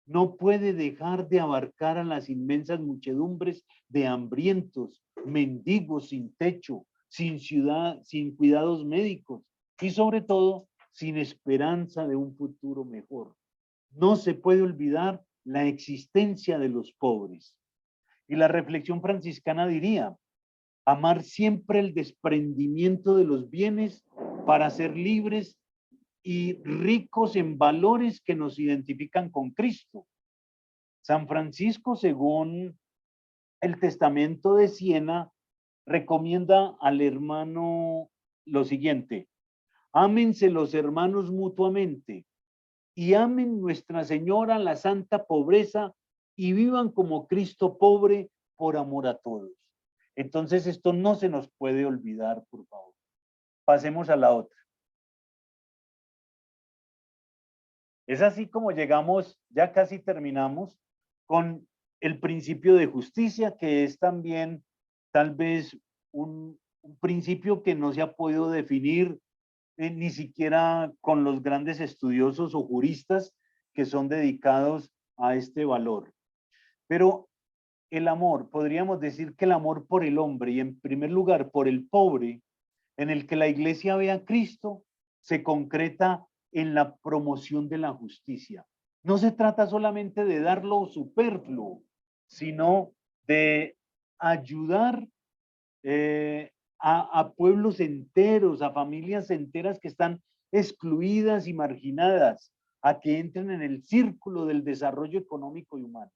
Speaker 2: no puede dejar de abarcar a las inmensas muchedumbres de hambrientos, mendigos sin techo, sin ciudad, sin cuidados médicos y sobre todo sin esperanza de un futuro mejor. No se puede olvidar la existencia de los pobres. Y la reflexión franciscana diría: amar siempre el desprendimiento de los bienes para ser libres y ricos en valores que nos identifican con Cristo. San Francisco, según el Testamento de Siena, recomienda al hermano lo siguiente: ámense los hermanos mutuamente y amen Nuestra Señora la santa pobreza y vivan como Cristo pobre por amor a todos. Entonces esto no se nos puede olvidar, por favor. Pasemos a la otra. Es así como llegamos, ya casi terminamos, con el principio de justicia, que es también tal vez un principio que no se ha podido definir ni siquiera con los grandes estudiosos o juristas que son dedicados a este valor. Pero el amor, podríamos decir que el amor por el hombre y en primer lugar por el pobre, en el que la iglesia ve a Cristo, se concreta en la promoción de la justicia. No se trata solamente de dar lo superfluo, sino de ayudar a pueblos enteros, a familias enteras que están excluidas y marginadas, a que entren en el círculo del desarrollo económico y humano.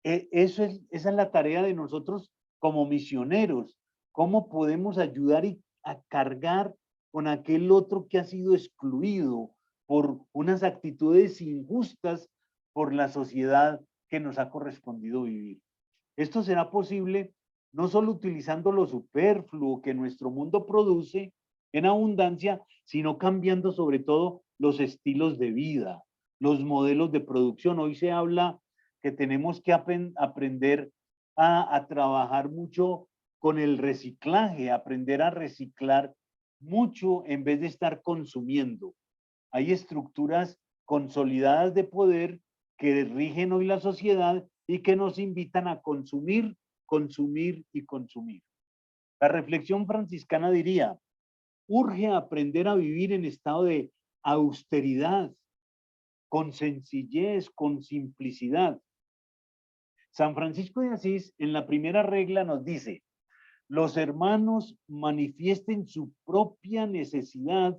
Speaker 2: Esa es la tarea de nosotros como misioneros. ¿Cómo podemos ayudar a cargar con aquel otro que ha sido excluido por unas actitudes injustas por la sociedad que nos ha correspondido vivir? Esto será posible no solo utilizando lo superfluo que nuestro mundo produce en abundancia, sino cambiando sobre todo los estilos de vida, los modelos de producción. Hoy se habla que tenemos que aprender a trabajar mucho con el reciclaje, aprender a reciclar mucho en vez de estar consumiendo. Hay estructuras consolidadas de poder que rigen hoy la sociedad y que nos invitan a consumir, consumir y consumir. La reflexión franciscana diría: urge aprender a vivir en estado de austeridad, con sencillez, con simplicidad. San Francisco de Asís, en la primera regla, nos dice: los hermanos manifiesten su propia necesidad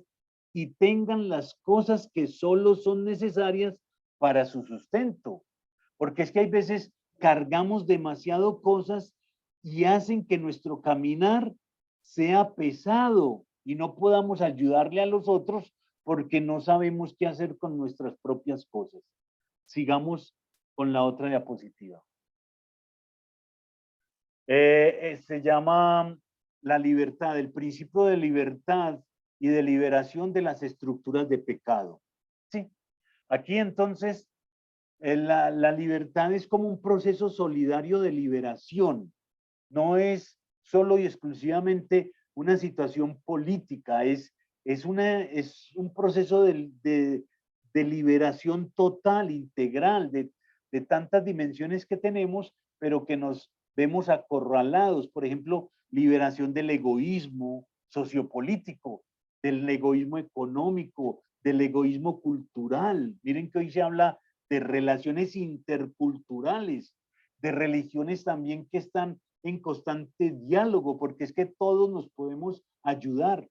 Speaker 2: y tengan las cosas que solo son necesarias para su sustento. Porque es que hay veces cargamos demasiado cosas y hacen que nuestro caminar sea pesado y no podamos ayudarle a los otros porque no sabemos qué hacer con nuestras propias cosas. Sigamos con la otra diapositiva. Se llama la libertad, el principio de libertad y de liberación de las estructuras de pecado. Sí, aquí entonces la libertad es como un proceso solidario de liberación, no es solo y exclusivamente una situación política, es un proceso de liberación total, integral, de tantas dimensiones que tenemos, pero que nos vemos acorralados. Por ejemplo, liberación del egoísmo sociopolítico, del egoísmo económico, del egoísmo cultural. Miren que hoy se habla de relaciones interculturales, de religiones también que están en constante diálogo, porque es que todos nos podemos ayudar.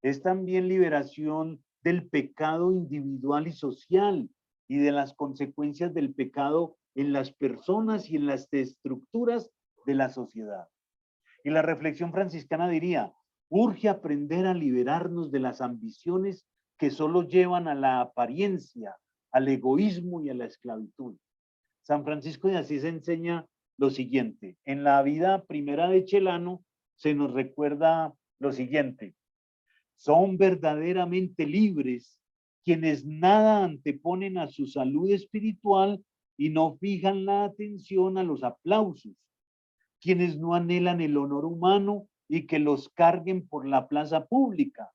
Speaker 2: Es también liberación del pecado individual y social y de las consecuencias del pecado en las personas y en las estructuras de la sociedad. Y la reflexión franciscana diría, urge aprender a liberarnos de las ambiciones que solo llevan a la apariencia, al egoísmo y a la esclavitud. San Francisco de Asís enseña lo siguiente. En la vida primera de Chelano se nos recuerda lo siguiente. Son verdaderamente libres quienes nada anteponen a su salud espiritual y no fijan la atención a los aplausos, quienes no anhelan el honor humano y que los carguen por la plaza pública,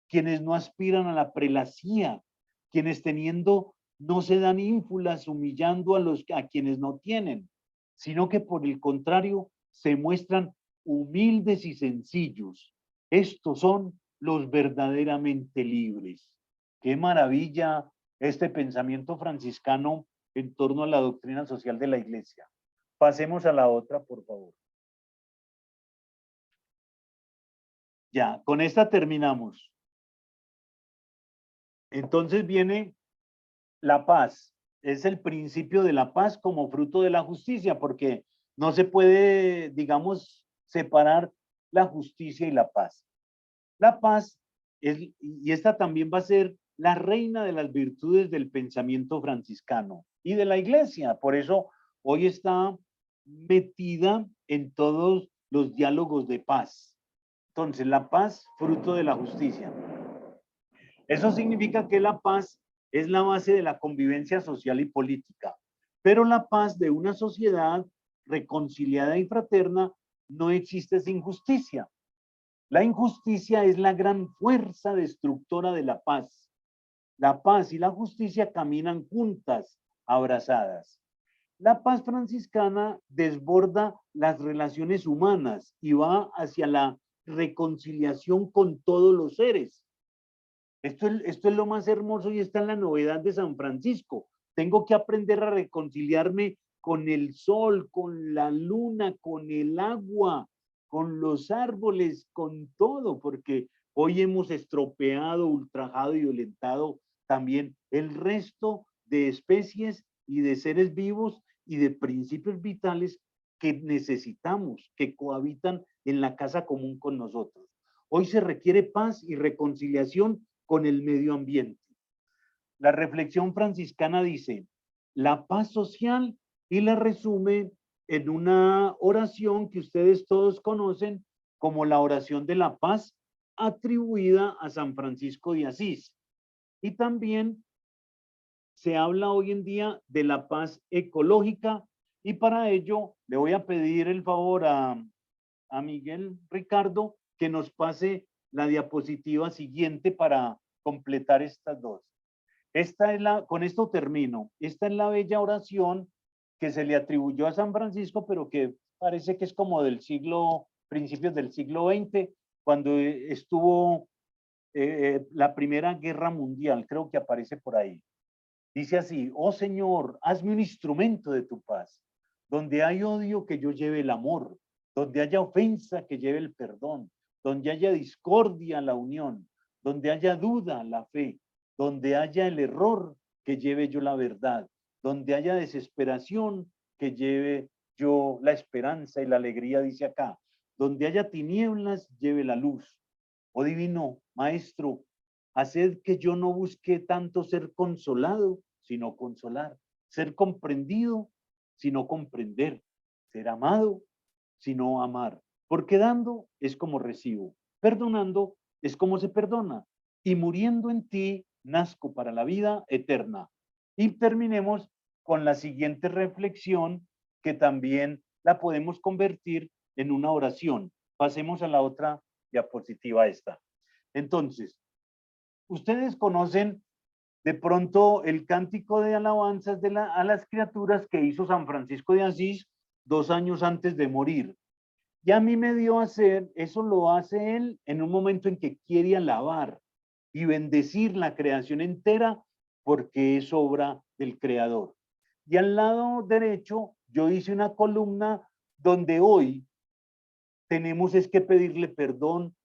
Speaker 2: quienes no aspiran a la prelacía, quienes teniendo no se dan ínfulas humillando a quienes no tienen, sino que por el contrario se muestran humildes y sencillos. Estos son los verdaderamente libres. Qué maravilla este pensamiento franciscano en torno a la doctrina social de la Iglesia. Pasemos a la otra, por favor. Ya, con esta terminamos. Entonces viene la paz. Es el principio de la paz como fruto de la justicia, porque no se puede, digamos, separar la justicia y la paz. La paz es, y esta también va a ser la reina de las virtudes del pensamiento franciscano y de la iglesia. Por eso hoy está metida en todos los diálogos de paz. Entonces, la paz, fruto de la justicia. Eso significa que la paz es la base de la convivencia social y política. Pero la paz de una sociedad reconciliada y fraterna no existe sin justicia. La injusticia es la gran fuerza destructora de la paz. La paz y la justicia caminan juntas, abrazadas. La paz franciscana desborda las relaciones humanas y va hacia la reconciliación con todos los seres. Esto es lo más hermoso y esta es la novedad de San Francisco. Tengo que aprender a reconciliarme con el sol, con la luna, con el agua, con los árboles, con todo, porque hoy hemos estropeado, ultrajado y violentado también el resto de especies y de seres vivos y de principios vitales que necesitamos, que cohabitan en la casa común con nosotros. Hoy se requiere paz y reconciliación con el medio ambiente. La reflexión franciscana dice, la paz social, y la resume en una oración que ustedes todos conocen como la oración de la paz atribuida a San Francisco de Asís. Y también se habla hoy en día de la paz ecológica y para ello le voy a pedir el favor a Miguel Ricardo que nos pase la diapositiva siguiente para completar estas dos. Con esto termino. Esta es la bella oración que se le atribuyó a San Francisco, pero que parece que es como del principios del siglo XX, cuando estuvo la Primera Guerra Mundial, creo que aparece por ahí. Dice así, oh Señor, hazme un instrumento de tu paz. Donde hay odio, que yo lleve el amor. Donde haya ofensa, que lleve el perdón. Donde haya discordia, la unión. Donde haya duda, la fe. Donde haya el error, que lleve yo la verdad. Donde haya desesperación, que lleve yo la esperanza y la alegría, dice acá. Donde haya tinieblas, lleve la luz. Oh divino maestro, haced que yo no busque tanto ser consolado, sino consolar, ser comprendido, sino comprender, ser amado, sino amar. Porque dando es como recibo, perdonando es como se perdona, y muriendo en ti nazco para la vida eterna. Y terminemos con la siguiente reflexión, que también la podemos convertir en una oración. Pasemos a la otra diapositiva esta. Entonces, ustedes conocen de pronto el cántico de alabanzas a las criaturas que hizo San Francisco de Asís 2 años antes de morir. Y a mí me dio a hacer, eso lo hace él en un momento en que quiere alabar y bendecir la creación entera porque es obra del Creador. Y al lado derecho yo hice una columna donde hoy tenemos es que pedirle perdón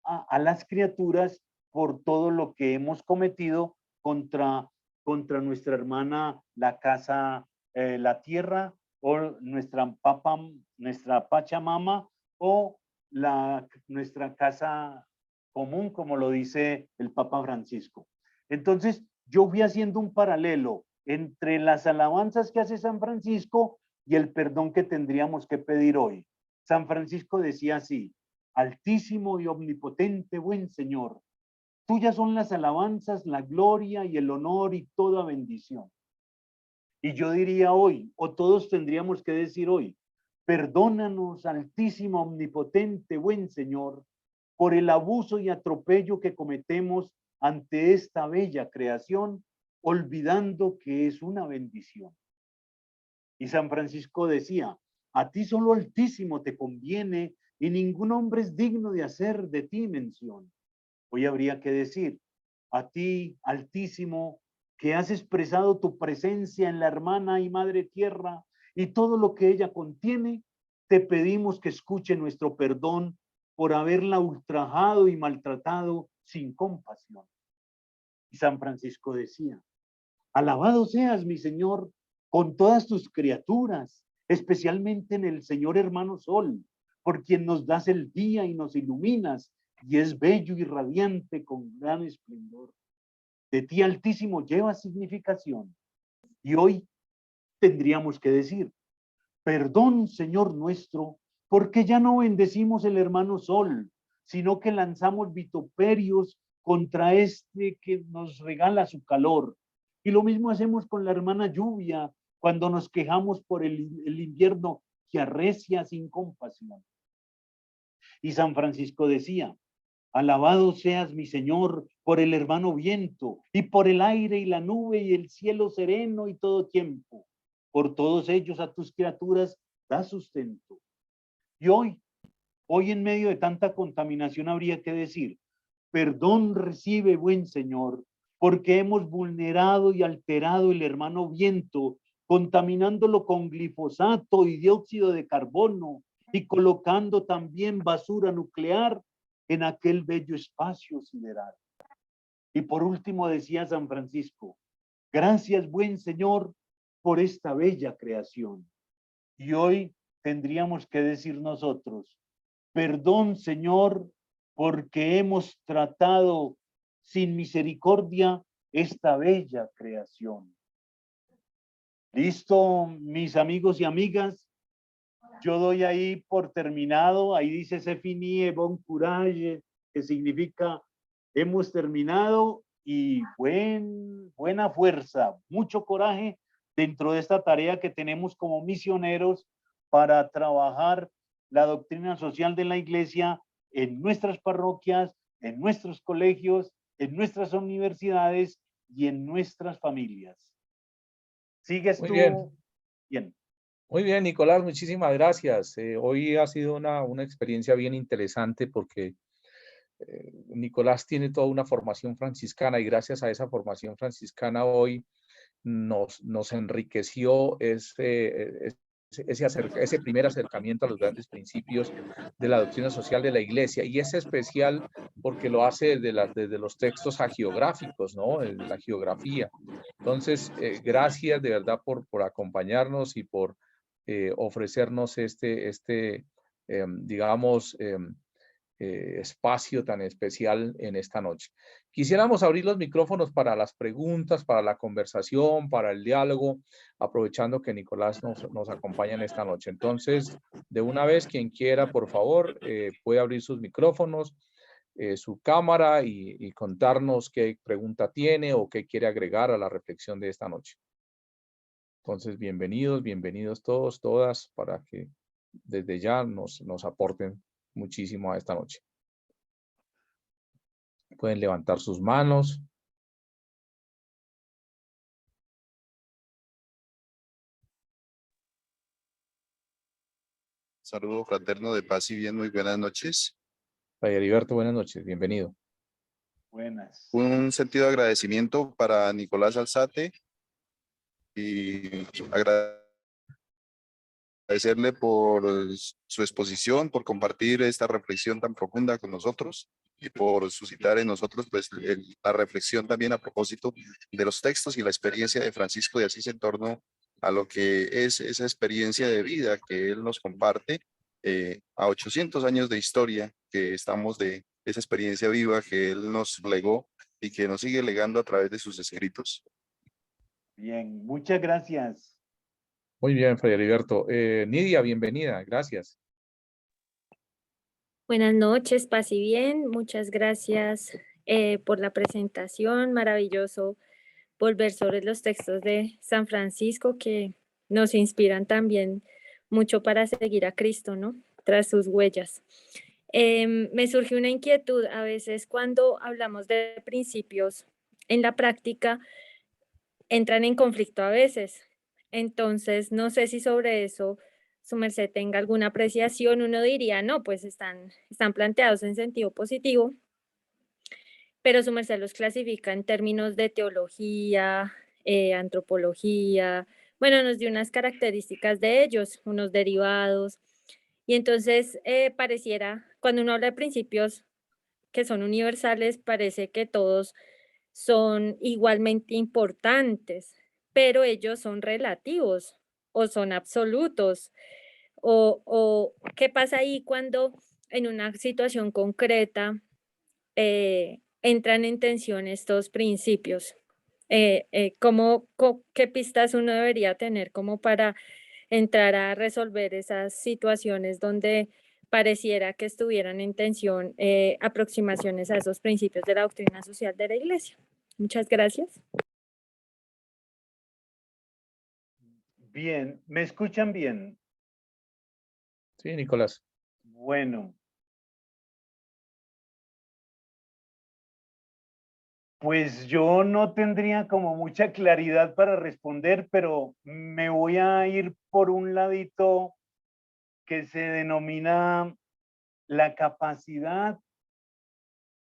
Speaker 2: a las criaturas por todo lo que hemos cometido contra nuestra hermana, la casa, la tierra, o nuestra Pachamama, o nuestra casa común, como lo dice el Papa Francisco. Entonces, yo fui haciendo un paralelo entre las alabanzas que hace San Francisco y el perdón que tendríamos que pedir hoy. San Francisco decía así: Altísimo y omnipotente buen Señor, tuyas son las alabanzas, la gloria y el honor y toda bendición. Y yo diría hoy, o todos tendríamos que decir hoy: perdónanos, Altísimo, omnipotente buen Señor, por el abuso y atropello que cometemos ante esta bella creación, olvidando que es una bendición. Y San Francisco decía: a ti solo Altísimo te conviene y ningún hombre es digno de hacer de ti mención. Hoy habría que decir: a ti, Altísimo, que has expresado tu presencia en la hermana y madre tierra y todo lo que ella contiene, te pedimos que escuche nuestro perdón por haberla ultrajado y maltratado sin compasión. Y San Francisco decía: alabado seas, mi Señor, con todas tus criaturas, especialmente en el Señor hermano Sol, por quien nos das el día y nos iluminas, y es bello y radiante con gran esplendor. De ti, Altísimo, lleva significación. Y hoy tendríamos que decir: perdón, Señor nuestro, porque ya no bendecimos el hermano Sol, sino que lanzamos vituperios contra este que nos regala su calor. Y lo mismo hacemos con la hermana lluvia cuando nos quejamos por el invierno que arrecia sin compasión. Y San Francisco decía: alabado seas, mi Señor, por el hermano viento y por el aire y la nube y el cielo sereno y todo tiempo. Por todos ellos a tus criaturas da sustento. Y hoy en medio de tanta contaminación habría que decir: perdón recibe, buen Señor, porque hemos vulnerado y alterado el hermano viento, contaminándolo con glifosato y dióxido de carbono y colocando también basura nuclear en aquel bello espacio sideral. Y por último decía San Francisco: gracias, buen Señor, por esta bella creación. Y hoy tendríamos que decir nosotros: perdón, Señor, porque hemos tratado sin misericordia esta bella creación. ¿Listo, mis amigos y amigas? Yo doy ahí por terminado. Ahí dice "c'est fini et bon courage", que significa hemos terminado y buena fuerza, mucho coraje dentro de esta tarea que tenemos como misioneros para trabajar la doctrina social de la iglesia en nuestras parroquias, en nuestros colegios, en nuestras universidades y en nuestras familias. ¿Sigues
Speaker 1: Muy bien.
Speaker 2: tú? Bien.
Speaker 1: Muy bien, Nicolás, muchísimas gracias. Hoy ha sido una experiencia bien interesante porque Nicolás tiene toda una formación franciscana y gracias a esa formación franciscana hoy nos enriqueció ese primer acercamiento a los grandes principios de la doctrina social de la Iglesia. Y es especial porque lo hace desde los textos hagiográficos, ¿no? La geografía. Entonces, gracias de verdad por acompañarnos y por ofrecernos digamos, espacio tan especial en esta noche. Quisiéramos abrir los micrófonos para las preguntas, para la conversación, para el diálogo, aprovechando que Nicolás nos acompaña en esta noche. Entonces, de una vez, quien quiera, por favor, puede abrir sus micrófonos, su cámara y contarnos qué pregunta tiene o qué quiere agregar a la reflexión de esta noche. Entonces, bienvenidos todos, todas, para que desde ya nos aporten muchísimo a esta noche. Pueden levantar sus manos.
Speaker 4: Saludo fraterno de paz y bien, muy buenas noches.
Speaker 1: Fray Heriberto, buenas noches, bienvenido.
Speaker 2: Buenas.
Speaker 4: Un sentido de agradecimiento para Nicolás Alzate y agradecerle por su exposición, por compartir esta reflexión tan profunda con nosotros y por suscitar en nosotros pues, la reflexión también a propósito de los textos y la experiencia de Francisco de Asís en torno a lo que es esa experiencia de vida que él nos comparte a 800 años de historia que estamos de esa experiencia viva que él nos legó y que nos sigue legando a través de sus escritos.
Speaker 2: Bien, muchas gracias.
Speaker 1: Muy bien, Fray Heriberto. Nidia, bienvenida. Gracias.
Speaker 5: Buenas noches, paz y bien. Muchas gracias por la presentación. Maravilloso volver sobre los textos de San Francisco que nos inspiran también mucho para seguir a Cristo, ¿no? Tras sus huellas. Me surge una inquietud a veces cuando hablamos de principios en la práctica, entran en conflicto a veces. Entonces, no sé si sobre eso su merced tenga alguna apreciación. Uno diría, no, pues están planteados en sentido positivo, pero su merced los clasifica en términos de teología, antropología, bueno, nos dio unas características de ellos, unos derivados, y entonces pareciera, cuando uno habla de principios que son universales, parece que todos son igualmente importantes, pero ellos son relativos o son absolutos. O qué pasa ahí cuando en una situación concreta entran en tensión estos principios. ¿Qué pistas uno debería tener como para entrar a resolver esas situaciones donde pareciera que estuvieran en tensión aproximaciones a esos principios de la doctrina social de la Iglesia? Muchas gracias.
Speaker 2: Bien, ¿me escuchan bien?
Speaker 1: Sí, Nicolás.
Speaker 2: Bueno. Pues yo no tendría como mucha claridad para responder, pero me voy a ir por un ladito que se denomina la capacidad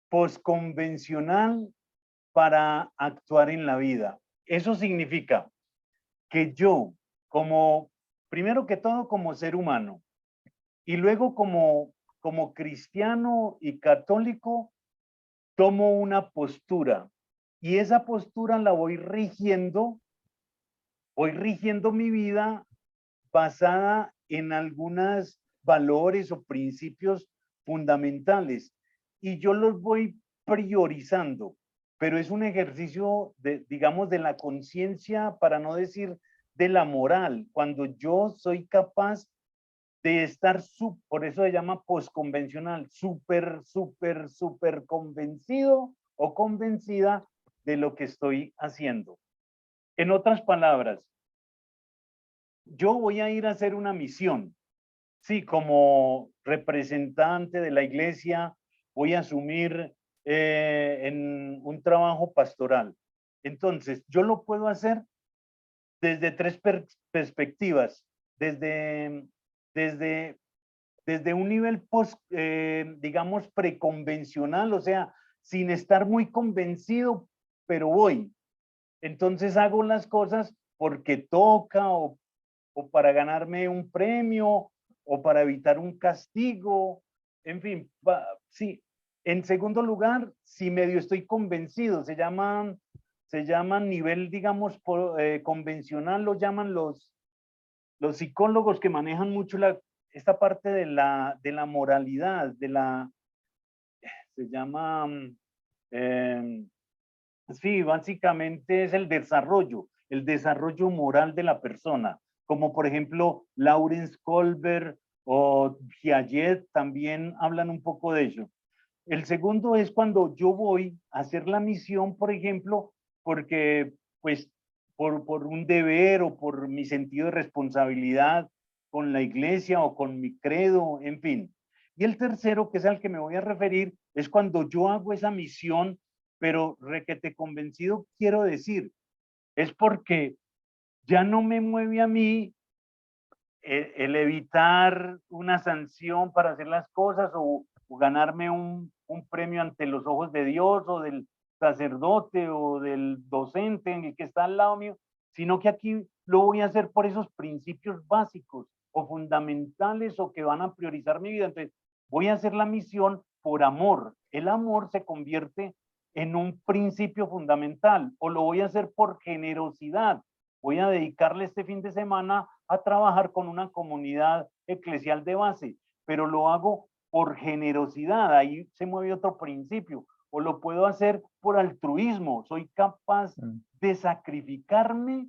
Speaker 2: postconvencional para actuar en la vida. Eso significa que yo, primero que todo, como ser humano, y luego como cristiano y católico, tomo una postura y esa postura la voy rigiendo mi vida basada en algunos valores o principios fundamentales y yo los voy priorizando, pero es un ejercicio de, digamos, de la conciencia, para no decir de la moral, cuando yo soy capaz de estar, por eso se llama postconvencional, súper convencido o convencida de lo que estoy haciendo. En otras palabras, yo voy a ir a hacer una misión. Sí, como representante de la iglesia, voy a asumir en un trabajo pastoral. Entonces, yo lo puedo hacer desde tres perspectivas. Desde un nivel, digamos, preconvencional, o sea, sin estar muy convencido, pero voy. Entonces hago las cosas porque toca o para ganarme un premio o para evitar un castigo, en fin, sí. En segundo lugar, si medio estoy convencido, se llama nivel, digamos, convencional, lo llaman los psicólogos que manejan mucho esta parte de la moralidad, se llama, sí, básicamente es el desarrollo moral de la persona, como por ejemplo Lawrence Kohlberg o Piaget también hablan un poco de ello. El segundo es cuando yo voy a hacer la misión, por ejemplo, porque pues por un deber o por mi sentido de responsabilidad con la iglesia o con mi credo, en fin. Y el tercero, que es al que me voy a referir, es cuando yo hago esa misión, pero requete convencido, quiero decir, es porque ya no me mueve a mí el evitar una sanción para hacer las cosas o ganarme un un premio ante los ojos de Dios o del sacerdote o del docente en el que está al lado mío, sino que aquí lo voy a hacer por esos principios básicos o fundamentales o que van a priorizar mi vida. Entonces, voy a hacer la misión por amor. El amor se convierte en un principio fundamental, o lo voy a hacer por generosidad. Voy a dedicarle este fin de semana a trabajar con una comunidad eclesial de base, pero lo hago por generosidad. Ahí se mueve otro principio. O lo puedo hacer por altruismo. Soy capaz de sacrificarme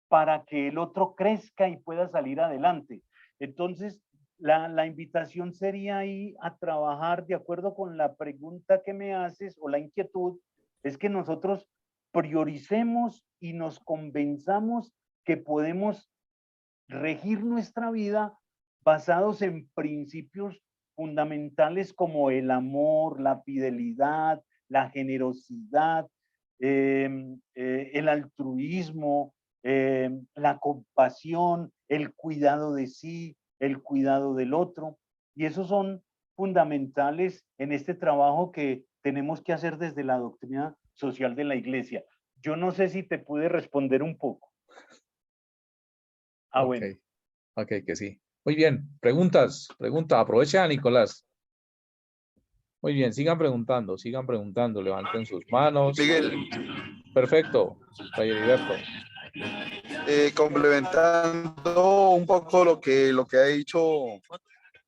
Speaker 2: para que el otro crezca y pueda salir adelante. Entonces, la invitación sería ahí a trabajar de acuerdo con la pregunta que me haces o la inquietud, es que nosotros prioricemos y nos convenzamos que podemos regir nuestra vida basados en principios fundamentales como el amor, la fidelidad, la generosidad, el altruismo, la compasión, el cuidado de sí, el cuidado del otro. Y esos son fundamentales en este trabajo que tenemos que hacer desde la doctrina social de la Iglesia. Yo no sé si te pude responder un poco.
Speaker 1: Ok,
Speaker 2: Bueno.
Speaker 1: ok, que sí. Muy bien, preguntas, aprovecha, Nicolás. Muy bien, sigan preguntando, levanten sus manos.
Speaker 4: Miguel,
Speaker 1: Perfecto, Fray Heriberto.
Speaker 4: complementando un poco lo que ha dicho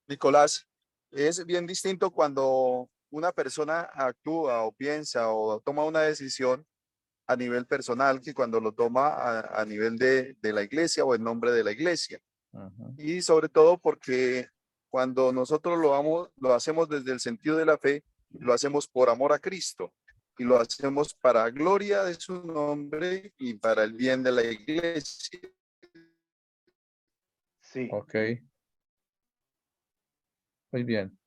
Speaker 4: Nicolás, es bien distinto cuando una persona actúa o piensa o toma una decisión a nivel personal que cuando lo toma a nivel de la iglesia o en nombre de la iglesia. Y sobre todo porque cuando nosotros lo hacemos desde el sentido de la fe, lo hacemos por amor a Cristo y lo hacemos para gloria de su nombre y para el bien de la iglesia.
Speaker 2: Sí.
Speaker 1: Ok. Muy bien.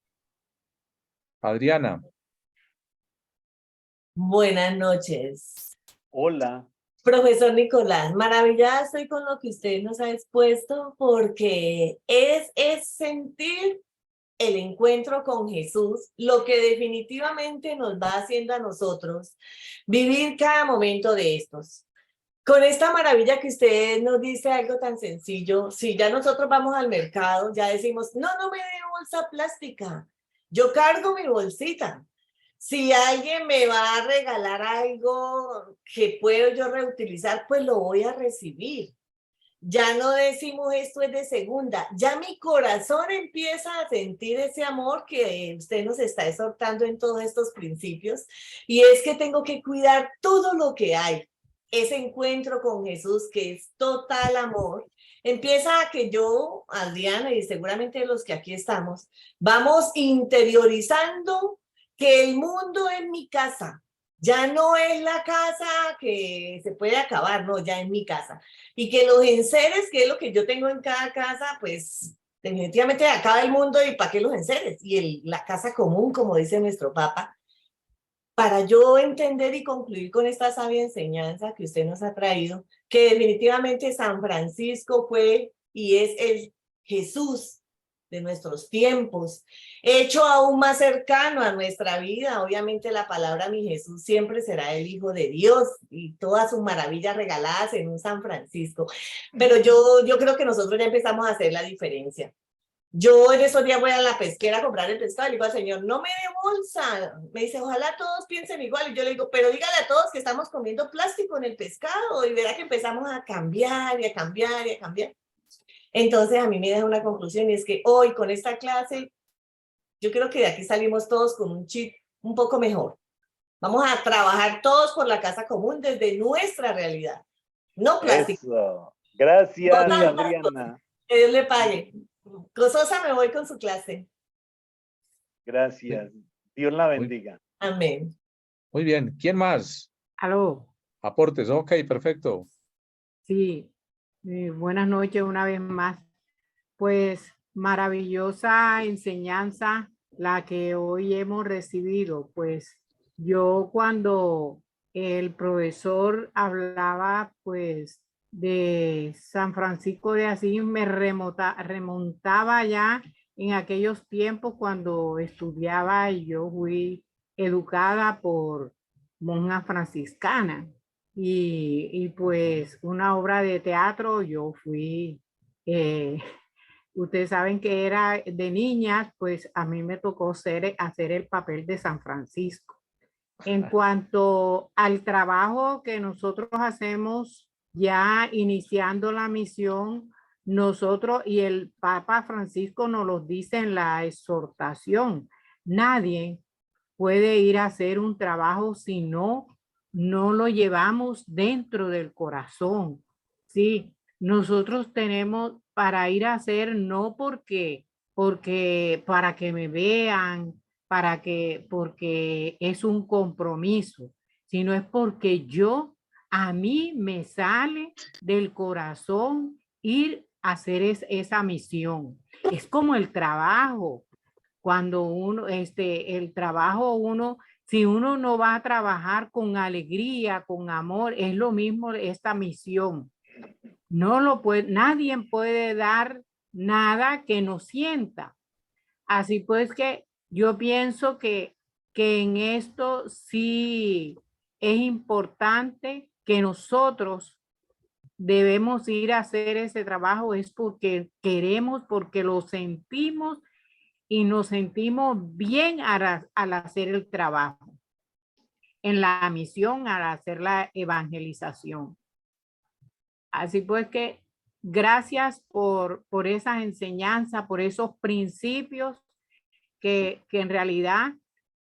Speaker 1: Adriana.
Speaker 6: Buenas noches.
Speaker 2: Hola.
Speaker 6: Profesor Nicolás, maravillada estoy con lo que usted nos ha expuesto porque es sentir el encuentro con Jesús lo que definitivamente nos va haciendo a nosotros vivir cada momento de estos. Con esta maravilla que usted nos dice algo tan sencillo, si ya nosotros vamos al mercado, ya decimos, no me dé bolsa plástica, yo cargo mi bolsita. Si alguien me va a regalar algo que puedo yo reutilizar, pues lo voy a recibir. Ya no decimos esto es de segunda, ya mi corazón empieza a sentir ese amor que usted nos está exhortando en todos estos principios, y es que tengo que cuidar todo lo que hay. Ese encuentro con Jesús, que es total amor, empieza a que yo, Adriana, y seguramente los que aquí estamos, vamos interiorizando que el mundo es mi casa. Ya no es la casa que se puede acabar, no, ya es mi casa. Y que los enseres, que es lo que yo tengo en cada casa, pues definitivamente acaba el mundo y ¿para qué los enseres? Y la casa común, como dice nuestro Papa. Para yo entender y concluir con esta sabia enseñanza que usted nos ha traído, que definitivamente San Francisco fue y es el Jesús de nuestros tiempos, hecho aún más cercano a nuestra vida. Obviamente la palabra mi Jesús siempre será el Hijo de Dios y todas sus maravillas regaladas en un San Francisco. Pero yo creo que nosotros ya empezamos a hacer la diferencia. Yo en esos días voy a la pesquera a comprar el pescado y le digo al señor, no me dé bolsa. Me dice, ojalá todos piensen igual. Y yo le digo, pero dígale a todos que estamos comiendo plástico en el pescado. Y verá que empezamos a cambiar y a cambiar y a cambiar. Entonces a mí me deja una conclusión, y es que hoy con esta clase, yo creo que de aquí salimos todos con un chip un poco mejor. Vamos a trabajar todos por la casa común desde nuestra realidad, no plástico.
Speaker 2: Eso. Gracias,
Speaker 6: No,
Speaker 2: Adriana.
Speaker 6: que Dios le pague. Gozosa me voy con su clase.
Speaker 2: Gracias. Dios la bendiga.
Speaker 6: Amén.
Speaker 1: Muy bien. ¿Quién más?
Speaker 3: Aló.
Speaker 1: Aportes. Ok, perfecto.
Speaker 3: Sí. Buenas noches una vez más. Pues maravillosa enseñanza la que hoy hemos recibido. Pues yo cuando el profesor hablaba pues de San Francisco de Asís me remontaba ya en aquellos tiempos cuando estudiaba y yo fui educada por monjas franciscanas y pues una obra de teatro yo fui, ustedes saben que era de niñas, pues a mí me tocó hacer el papel de San Francisco. En cuanto al trabajo que nosotros hacemos ya iniciando la misión, nosotros y el Papa Francisco nos lo dice en la exhortación, nadie puede ir a hacer un trabajo si no lo llevamos dentro del corazón. Sí, nosotros tenemos para ir a hacer, no porque para que me vean, porque es un compromiso, sino es porque a mí me sale del corazón ir a hacer esa misión. Es como el trabajo. Cuando el trabajo si uno no va a trabajar con alegría, con amor, es lo mismo esta misión. Nadie puede dar nada que no sienta. Así pues que yo pienso que en esto sí es importante que nosotros debemos ir a hacer ese trabajo, es porque queremos, porque lo sentimos y nos sentimos bien al hacer el trabajo, en la misión, al hacer la evangelización. Así pues que gracias por esas enseñanzas, por esos principios que en realidad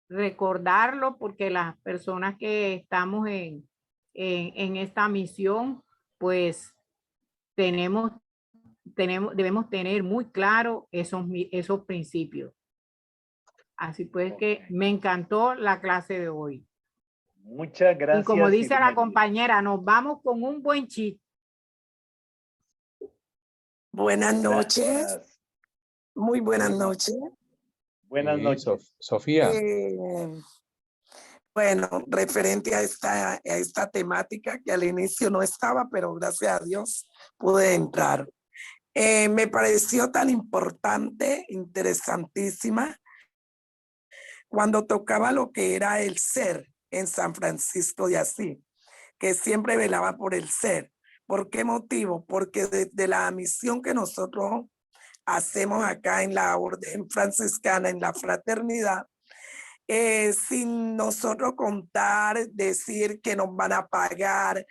Speaker 3: recordarlo, porque las personas que estamos en esta misión, pues debemos tener muy claro esos principios. Así pues que me encantó la clase de hoy.
Speaker 2: Muchas gracias.
Speaker 3: Y como dice la compañera, nos vamos con un buen chiste.
Speaker 7: Buenas noches.
Speaker 2: Gracias.
Speaker 7: Muy buenas noches.
Speaker 2: Buenas noches.
Speaker 1: Sofía.
Speaker 7: Bueno, referente a esta temática que al inicio no estaba, pero gracias a Dios pude entrar. Me pareció tan importante, interesantísima, cuando tocaba lo que era el ser en San Francisco de Asís, que siempre velaba por el ser. ¿Por qué motivo? Porque desde la misión que nosotros hacemos acá en la orden franciscana, en la fraternidad, sin nosotros contar, decir que nos van a pagar,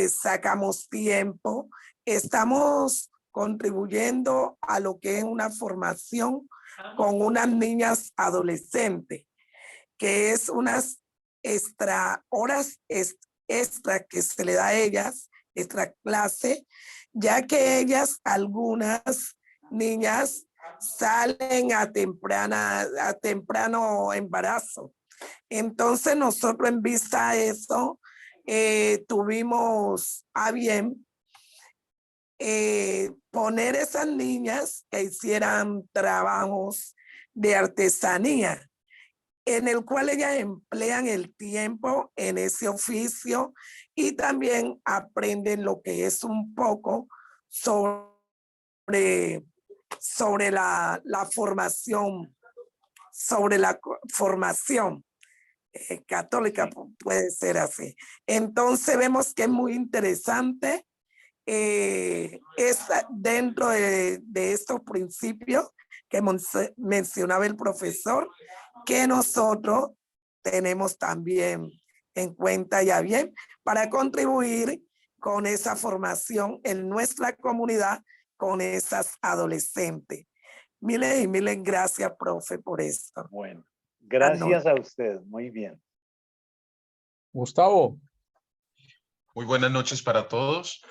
Speaker 7: sacamos tiempo, estamos contribuyendo a lo que es una formación con unas niñas adolescentes, que es unas horas extra que se le da a ellas, extra clase, ya que ellas, algunas niñas, salen a temprano embarazo. Entonces nosotros en vista a eso tuvimos a bien poner esas niñas que hicieran trabajos de artesanía, en el cual ellas emplean el tiempo en ese oficio y también aprenden lo que es un poco sobre la formación, católica, puede ser así. Entonces vemos que es muy interesante dentro de estos principios que mencionaba el profesor, que nosotros tenemos también en cuenta ya bien para contribuir con esa formación en nuestra comunidad con esas adolescentes. Miles y miles gracias, profe, por esto.
Speaker 2: Bueno, gracias a usted. Muy bien.
Speaker 1: Gustavo.
Speaker 8: Muy buenas noches para todos.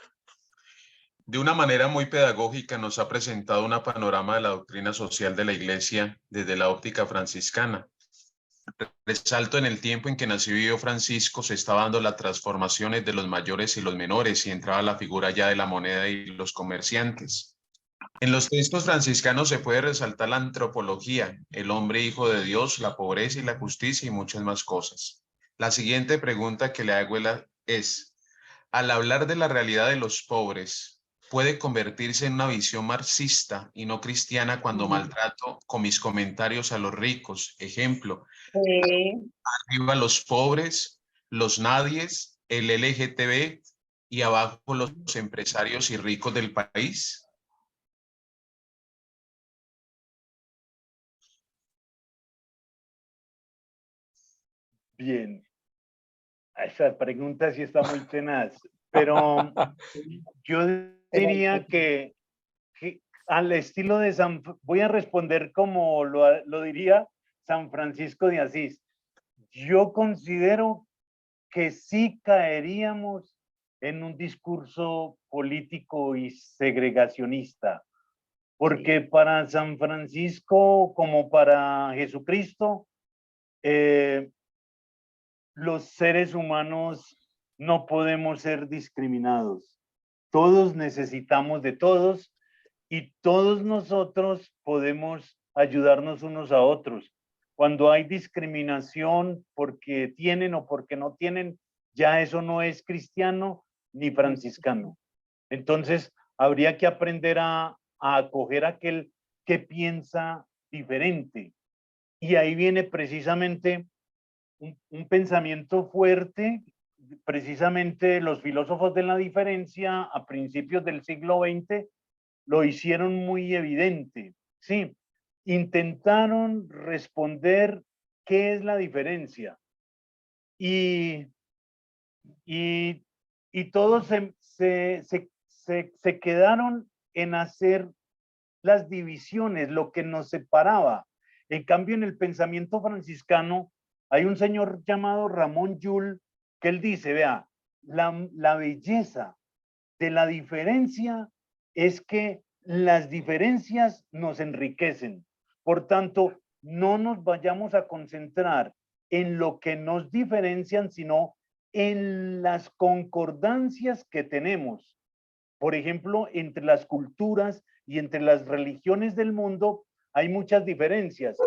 Speaker 8: De una manera muy pedagógica nos ha presentado un panorama de la doctrina social de la Iglesia desde la óptica franciscana. Resalto en el tiempo en que nació y vivió Francisco se estaba dando las transformaciones de los mayores y los menores y entraba la figura ya de la moneda y los comerciantes. En los textos franciscanos se puede resaltar la antropología, el hombre hijo de Dios, la pobreza y la justicia y muchas más cosas. La siguiente pregunta que le hago es, al hablar de la realidad de los pobres, puede convertirse en una visión marxista y no cristiana cuando maltrato con mis comentarios a los ricos. Ejemplo, arriba los pobres, los nadies, el LGTB y abajo los empresarios y ricos del país.
Speaker 2: Bien, esa pregunta sí está muy tenaz, pero yo diría que al estilo de voy a responder como lo diría San Francisco de Asís. Yo considero que sí caeríamos en un discurso político y segregacionista, porque para San Francisco, como para Jesucristo, los seres humanos no podemos ser discriminados. Todos necesitamos de todos y todos nosotros podemos ayudarnos unos a otros. Cuando hay discriminación porque tienen o porque no tienen, ya eso no es cristiano ni franciscano. Entonces, habría que aprender a acoger a aquel que piensa diferente. Y ahí viene precisamente un pensamiento fuerte. Precisamente los filósofos de la diferencia a principios del siglo XX lo hicieron muy evidente. Sí, intentaron responder qué es la diferencia. Y todos se quedaron en hacer las divisiones, lo que nos separaba. En cambio, en el pensamiento franciscano, hay un señor llamado Ramón Llull, que él dice, vea, la belleza de la diferencia es que las diferencias nos enriquecen. Por tanto, no nos vayamos a concentrar en lo que nos diferencian, sino en las concordancias que tenemos. Por ejemplo, entre las culturas y entre las religiones del mundo hay muchas diferencias.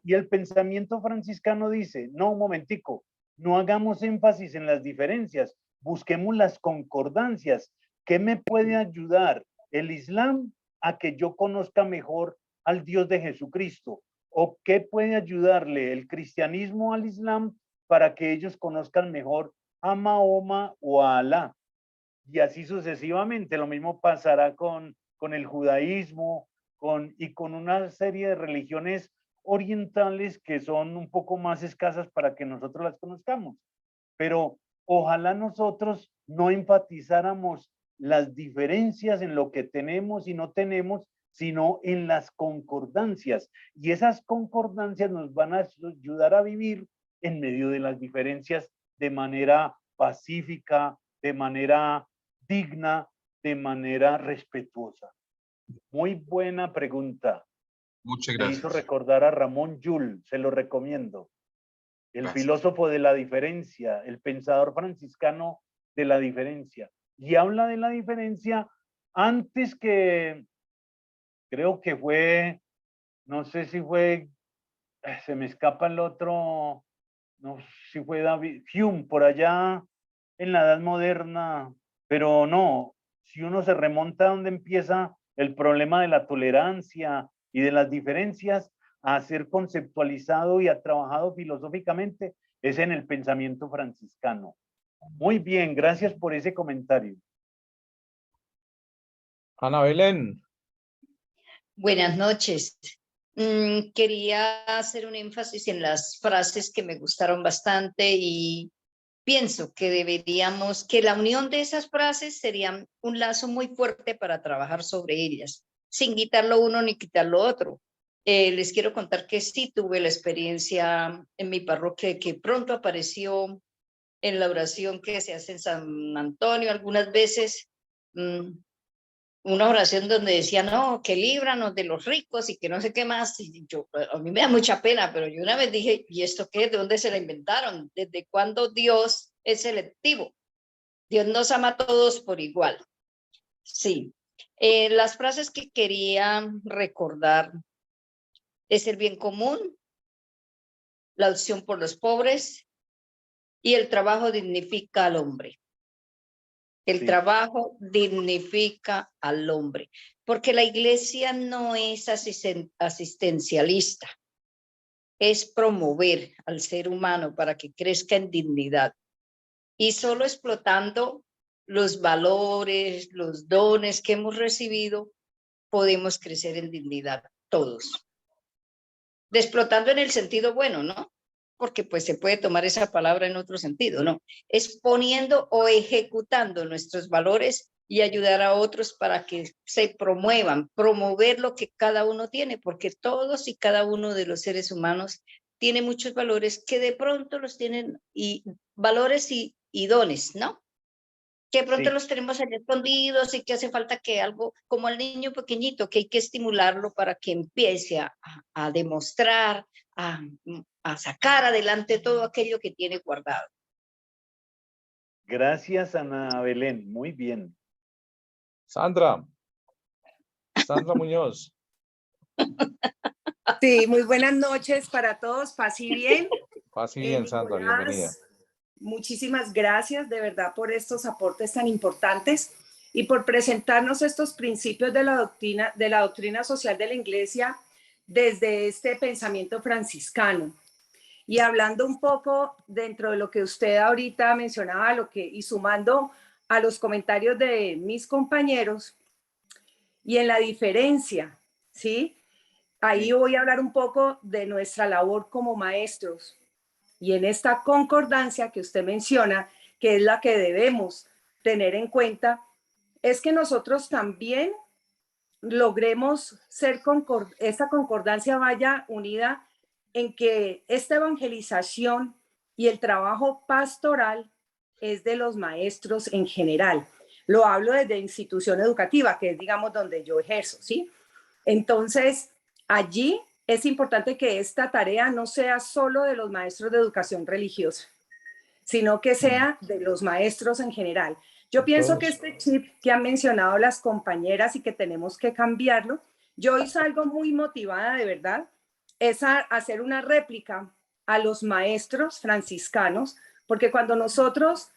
Speaker 2: Y el pensamiento franciscano dice, no, un momentico, no hagamos énfasis en las diferencias, busquemos las concordancias. ¿Qué me puede ayudar el Islam a que yo conozca mejor al Dios de Jesucristo? ¿O qué puede ayudarle el cristianismo al Islam para que ellos conozcan mejor a Mahoma o a Alá? Y así sucesivamente. Lo mismo pasará con el judaísmo y con una serie de religiones orientales que son un poco más escasas para que nosotros las conozcamos. Pero ojalá nosotros no enfatizáramos las diferencias en lo que tenemos y no tenemos, sino en las concordancias. Y esas concordancias nos van a ayudar a vivir en medio de las diferencias de manera pacífica, de manera digna, de manera respetuosa. Muy buena pregunta.
Speaker 8: Muchas
Speaker 2: Me hizo
Speaker 8: gracias.
Speaker 2: recordar a Ramón Llull, se lo recomiendo. El
Speaker 8: Gracias.
Speaker 2: filósofo de la diferencia, el pensador franciscano de la diferencia. Y habla de la diferencia antes que, creo que fue, no sé si fue, se me escapa el otro, no sé si fue David Hume, por allá en la Edad Moderna, pero no, si uno se remonta a donde empieza el problema de la tolerancia y de las diferencias a ser conceptualizado y a trabajado filosóficamente, es en el pensamiento franciscano. Muy bien, gracias por ese comentario.
Speaker 1: Ana Belén.
Speaker 9: Buenas noches. Quería hacer un énfasis en las frases que me gustaron bastante y pienso que que la unión de esas frases sería un lazo muy fuerte para trabajar sobre ellas, sin quitarlo uno ni quitarlo otro. Les quiero contar que sí tuve la experiencia en mi parroquia que pronto apareció en la oración que se hace en San Antonio algunas veces, una oración donde decía, no, que líbranos de los ricos y que no sé qué más. Y yo, a mí me da mucha pena, pero yo una vez dije, ¿y esto qué? ¿De dónde se la inventaron? ¿Desde cuándo Dios es selectivo? Dios nos ama a todos por igual. Sí. Las frases que quería recordar es el bien común, la opción por los pobres y el trabajo dignifica al hombre. El trabajo dignifica al hombre, porque la iglesia no es asistencialista, es promover al ser humano para que crezca en dignidad. Y solo explotando los valores, los dones que hemos recibido, podemos crecer en dignidad todos. Explotando en el sentido bueno, ¿no? Porque pues se puede tomar esa palabra en otro sentido, ¿no? Es poniendo o ejecutando nuestros valores y ayudar a otros para que se promuevan, promover lo que cada uno tiene, porque todos y cada uno de los seres humanos tiene muchos valores que de pronto los tienen, y valores y dones, ¿no? Que de pronto los tenemos allá escondidos y que hace falta que algo, como al niño pequeñito, que hay que estimularlo para que empiece a demostrar, a sacar adelante todo aquello que tiene guardado.
Speaker 2: Gracias, Ana Belén. Muy bien.
Speaker 1: Sandra Muñoz.
Speaker 10: Sí, muy buenas noches para todos. Paz y bien.
Speaker 1: Paz y bien, Sandra, bienvenida.
Speaker 10: Muchísimas gracias de verdad por estos aportes tan importantes y por presentarnos estos principios de la doctrina social de la Iglesia desde este pensamiento franciscano. Y hablando un poco dentro de lo que usted ahorita mencionaba, y sumando a los comentarios de mis compañeros y en la diferencia, ¿sí? Ahí voy a hablar un poco de nuestra labor como maestros. Y en esta concordancia que usted menciona, que es la que debemos tener en cuenta, es que nosotros también logremos esta concordancia vaya unida en que esta evangelización y el trabajo pastoral es de los maestros en general. Lo hablo desde institución educativa, que es, digamos, donde yo ejerzo, ¿sí? Entonces, allí es importante que esta tarea no sea solo de los maestros de educación religiosa, sino que sea de los maestros en general. Yo pienso que este chip que han mencionado las compañeras y que tenemos que cambiarlo, yo hoy salgo muy motivada de verdad, es a hacer una réplica a los maestros franciscanos, porque cuando nosotros,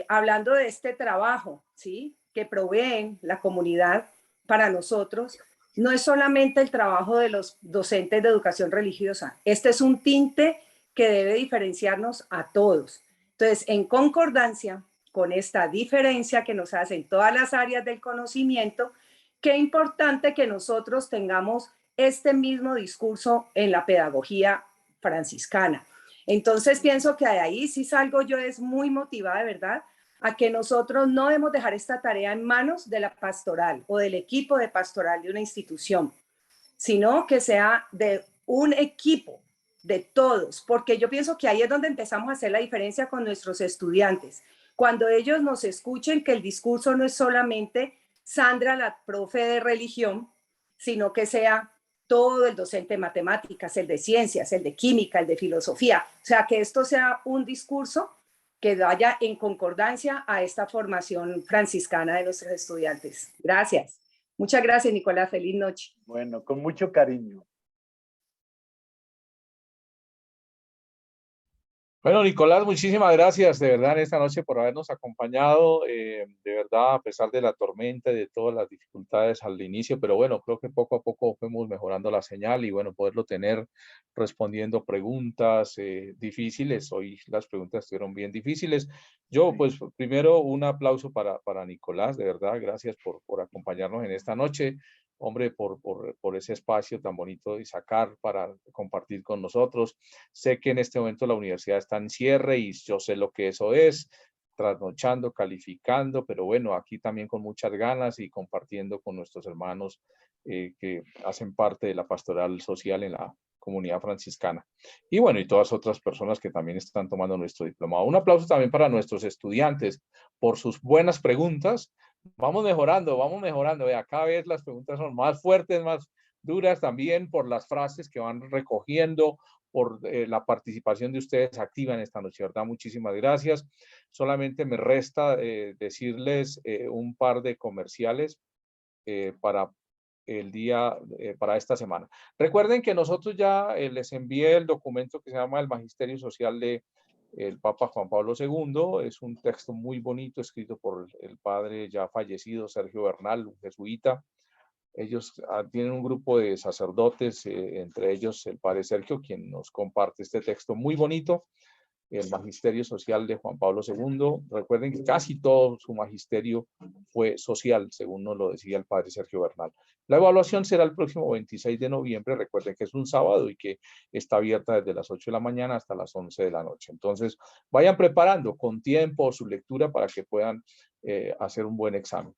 Speaker 10: hablando de este trabajo, ¿sí?, que proveen la comunidad para nosotros, no es solamente el trabajo de los docentes de educación religiosa, este es un tinte que debe diferenciarnos a todos. Entonces, en concordancia con esta diferencia que nos hacen todas las áreas del conocimiento, qué importante que nosotros tengamos este mismo discurso en la pedagogía franciscana. Entonces, pienso que de ahí sí salgo yo es muy motivada de verdad a que nosotros no debemos dejar esta tarea en manos de la pastoral o del equipo de pastoral de una institución, sino que sea de un equipo de todos, porque yo pienso que ahí es donde empezamos a hacer la diferencia con nuestros estudiantes. Cuando ellos nos escuchen que el discurso no es solamente Sandra, la profe de religión, sino que sea todo el docente de matemáticas, el de ciencias, el de química, el de filosofía. O sea, que esto sea un discurso que vaya en concordancia a esta formación franciscana de nuestros estudiantes. Gracias. Muchas gracias, Nicolás. Feliz noche.
Speaker 2: Bueno, con mucho cariño.
Speaker 1: Bueno, Nicolás, muchísimas gracias de verdad en esta noche por habernos acompañado, de verdad, a pesar de la tormenta y de todas las dificultades al inicio, pero bueno, creo que poco a poco fuimos mejorando la señal y bueno, poderlo tener respondiendo preguntas difíciles. Hoy las preguntas estuvieron bien difíciles. Yo, pues, primero un aplauso para Nicolás, de verdad, gracias por acompañarnos en esta noche. Hombre, por ese espacio tan bonito de sacar para compartir con nosotros. Sé que en este momento la universidad está en cierre y yo sé lo que eso es, trasnochando, calificando, pero bueno, aquí también con muchas ganas y compartiendo con nuestros hermanos que hacen parte de la pastoral social en la comunidad franciscana. Y bueno, y todas otras personas que también están tomando nuestro diplomado. Un aplauso también para nuestros estudiantes por sus buenas preguntas. Vamos mejorando, cada vez las preguntas son más fuertes, más duras también por las frases que van recogiendo, por la participación de ustedes activa en esta noche, ¿verdad? Muchísimas gracias. Solamente me resta decirles un par de comerciales para el día, para esta semana. Recuerden que nosotros ya les envié el documento que se llama el Magisterio Social de el Papa Juan Pablo II. Es un texto muy bonito escrito por el padre ya fallecido Sergio Bernal, un jesuita. Ellos tienen un grupo de sacerdotes, entre ellos el padre Sergio, quien nos comparte este texto muy bonito, el magisterio social de Juan Pablo II. Recuerden que casi todo su magisterio fue social, según nos lo decía el padre Sergio Bernal. La evaluación será el próximo 26 de noviembre. Recuerden que es un sábado y que está abierta desde las 8 de la mañana hasta las 11 de la noche. Entonces, vayan preparando con tiempo su lectura para que puedan hacer un buen examen.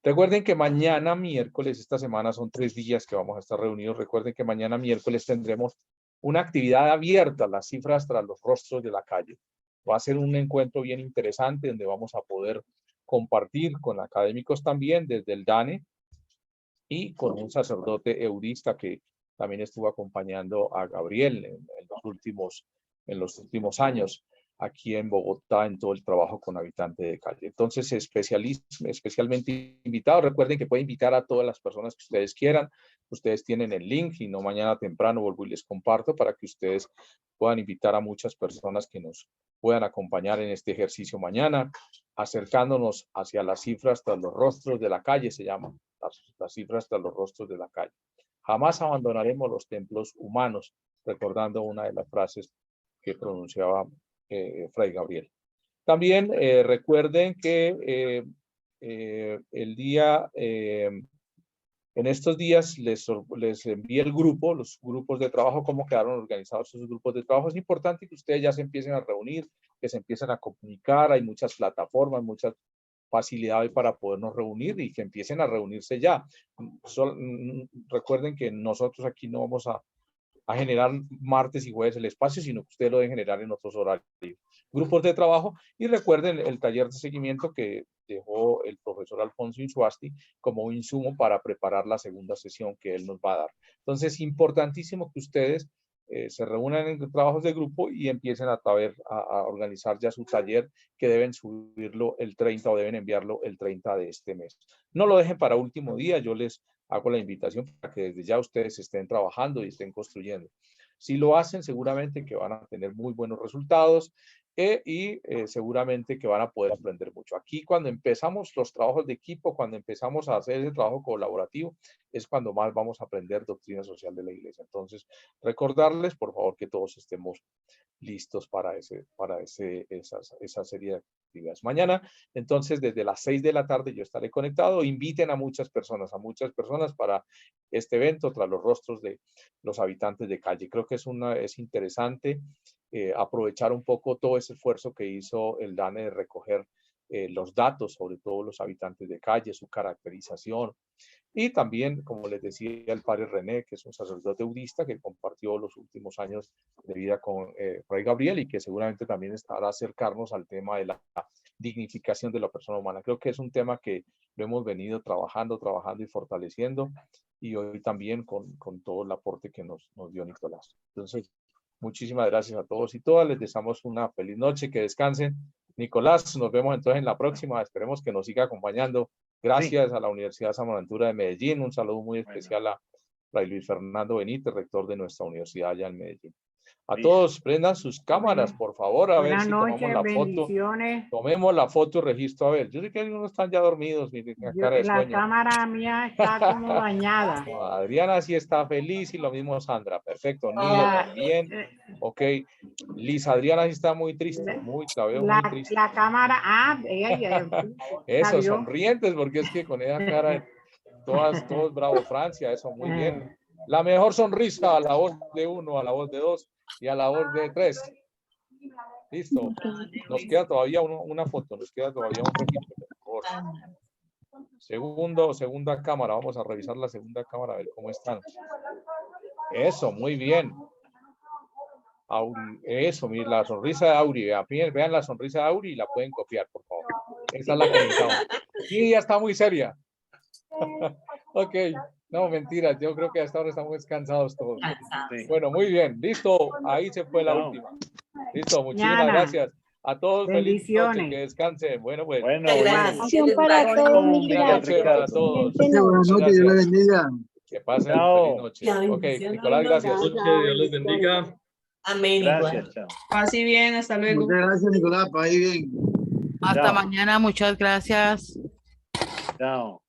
Speaker 1: Recuerden que mañana miércoles, esta semana son 3 días que vamos a estar reunidos. Recuerden que mañana miércoles tendremos una actividad abierta, las cifras tras los rostros de la calle. Va a ser un encuentro bien interesante donde vamos a poder compartir con académicos también desde el DANE y con un sacerdote eurista que también estuvo acompañando a Gabriel en los últimos años aquí en Bogotá en todo el trabajo con habitantes de calle. Entonces, especialmente invitados. Recuerden que pueden invitar a todas las personas que ustedes quieran. Ustedes tienen el link y no mañana temprano vuelvo y les comparto para que ustedes puedan invitar a muchas personas que nos puedan acompañar en este ejercicio mañana, acercándonos hacia las cifras tras los rostros de la calle, se llama, las cifras tras los rostros de la calle. Jamás abandonaremos los templos humanos, recordando una de las frases que pronunciaba Fray Gabriel. También recuerden que el día, en estos días les envié el grupo, los grupos de trabajo, cómo quedaron organizados esos grupos de trabajo. Es importante que ustedes ya se empiecen a reunir, que se empiecen a comunicar. Hay muchas plataformas, muchas facilidades para podernos reunir y que empiecen a reunirse ya. Recuerden que nosotros aquí no vamos a generar martes y jueves el espacio, sino que ustedes lo deben generar en otros horarios. Grupos de trabajo, y recuerden el taller de seguimiento que dejó el profesor Alfonso Insuasti como insumo para preparar la segunda sesión que él nos va a dar. Entonces, importantísimo que ustedes se reúnan en trabajos de grupo y empiecen a organizar ya su taller, que deben subirlo el 30 o deben enviarlo el 30 de este mes. No lo dejen para último día. Yo les hago la invitación para que desde ya ustedes estén trabajando y estén construyendo. Si lo hacen, seguramente que van a tener muy buenos resultados y seguramente que van a poder aprender mucho. Aquí, cuando empezamos los trabajos de equipo, cuando empezamos a hacer ese trabajo colaborativo, es cuando más vamos a aprender doctrina social de la Iglesia. Entonces, recordarles, por favor, que todos estemos listos para esa serie de actividades. Mañana, entonces, desde las 6 de la tarde yo estaré conectado. Inviten a muchas personas para este evento tras los rostros de los habitantes de calle. Creo que es interesante aprovechar un poco todo ese esfuerzo que hizo el DANE de recoger los datos, sobre todo los habitantes de calle, su caracterización. Y también, como les decía el padre René, que es un sacerdote budista que compartió los últimos años de vida con Fray Gabriel y que seguramente también estará a acercarnos al tema de la dignificación de la persona humana. Creo que es un tema que lo hemos venido trabajando y fortaleciendo, y hoy también con todo el aporte que nos dio Nicolás. Entonces, muchísimas gracias a todos y todas. Les deseamos una feliz noche, que descansen. Nicolás, nos vemos entonces en la próxima. Esperemos que nos siga acompañando. Gracias a la Universidad San Buenaventura de Medellín. Un saludo muy especial a Fray Luis Fernando Benítez, rector de nuestra universidad allá en Medellín. A todos, prendan sus cámaras, por favor, a ver si tomamos la foto. Tomemos la foto y registro. A ver, yo sé que algunos están ya dormidos. Miren, cara de sueño.
Speaker 3: La cámara mía está como dañada.
Speaker 1: Adriana sí está feliz y lo mismo Sandra. Perfecto. Nido también. Ok. Liz, Adriana sí está muy triste. La veo muy triste.
Speaker 3: La cámara,
Speaker 1: eso, sonrientes, porque es que con esa cara, todos bravo Francia, eso, muy bien. La mejor sonrisa a la voz de 1, a la voz de 2 y a la voz de 3. Listo. Nos queda todavía una foto, nos queda todavía un registro, por favor. Segunda cámara, vamos a revisar la segunda cámara, a ver cómo están. Eso, muy bien. Eso, mira, la sonrisa de Auri, vean la sonrisa de Auri y la pueden copiar, por favor. Esa es la que necesitamos. Sí, ya está muy seria. Ok, no, mentira, yo creo que hasta ahora estamos cansados todos. Sí. Bueno, muy bien, listo, ahí se fue la última. Listo, muchísimas gracias. A todos, feliz noche, que descansen. Bueno, pues.
Speaker 11: Gracias para todos.
Speaker 1: Para todos.
Speaker 11: Buenas noches, Dios les bendiga.
Speaker 1: Que pasen feliz noche. Ok, Nicolás, gracias.
Speaker 12: Dios les bendiga.
Speaker 6: Amén.
Speaker 2: Gracias,
Speaker 6: Igual.
Speaker 2: chao.
Speaker 12: Así bien, hasta luego.
Speaker 11: Muchas gracias, Nicolás. Ahí bien.
Speaker 13: Hasta
Speaker 2: Chao.
Speaker 13: mañana, muchas gracias.
Speaker 2: Chao.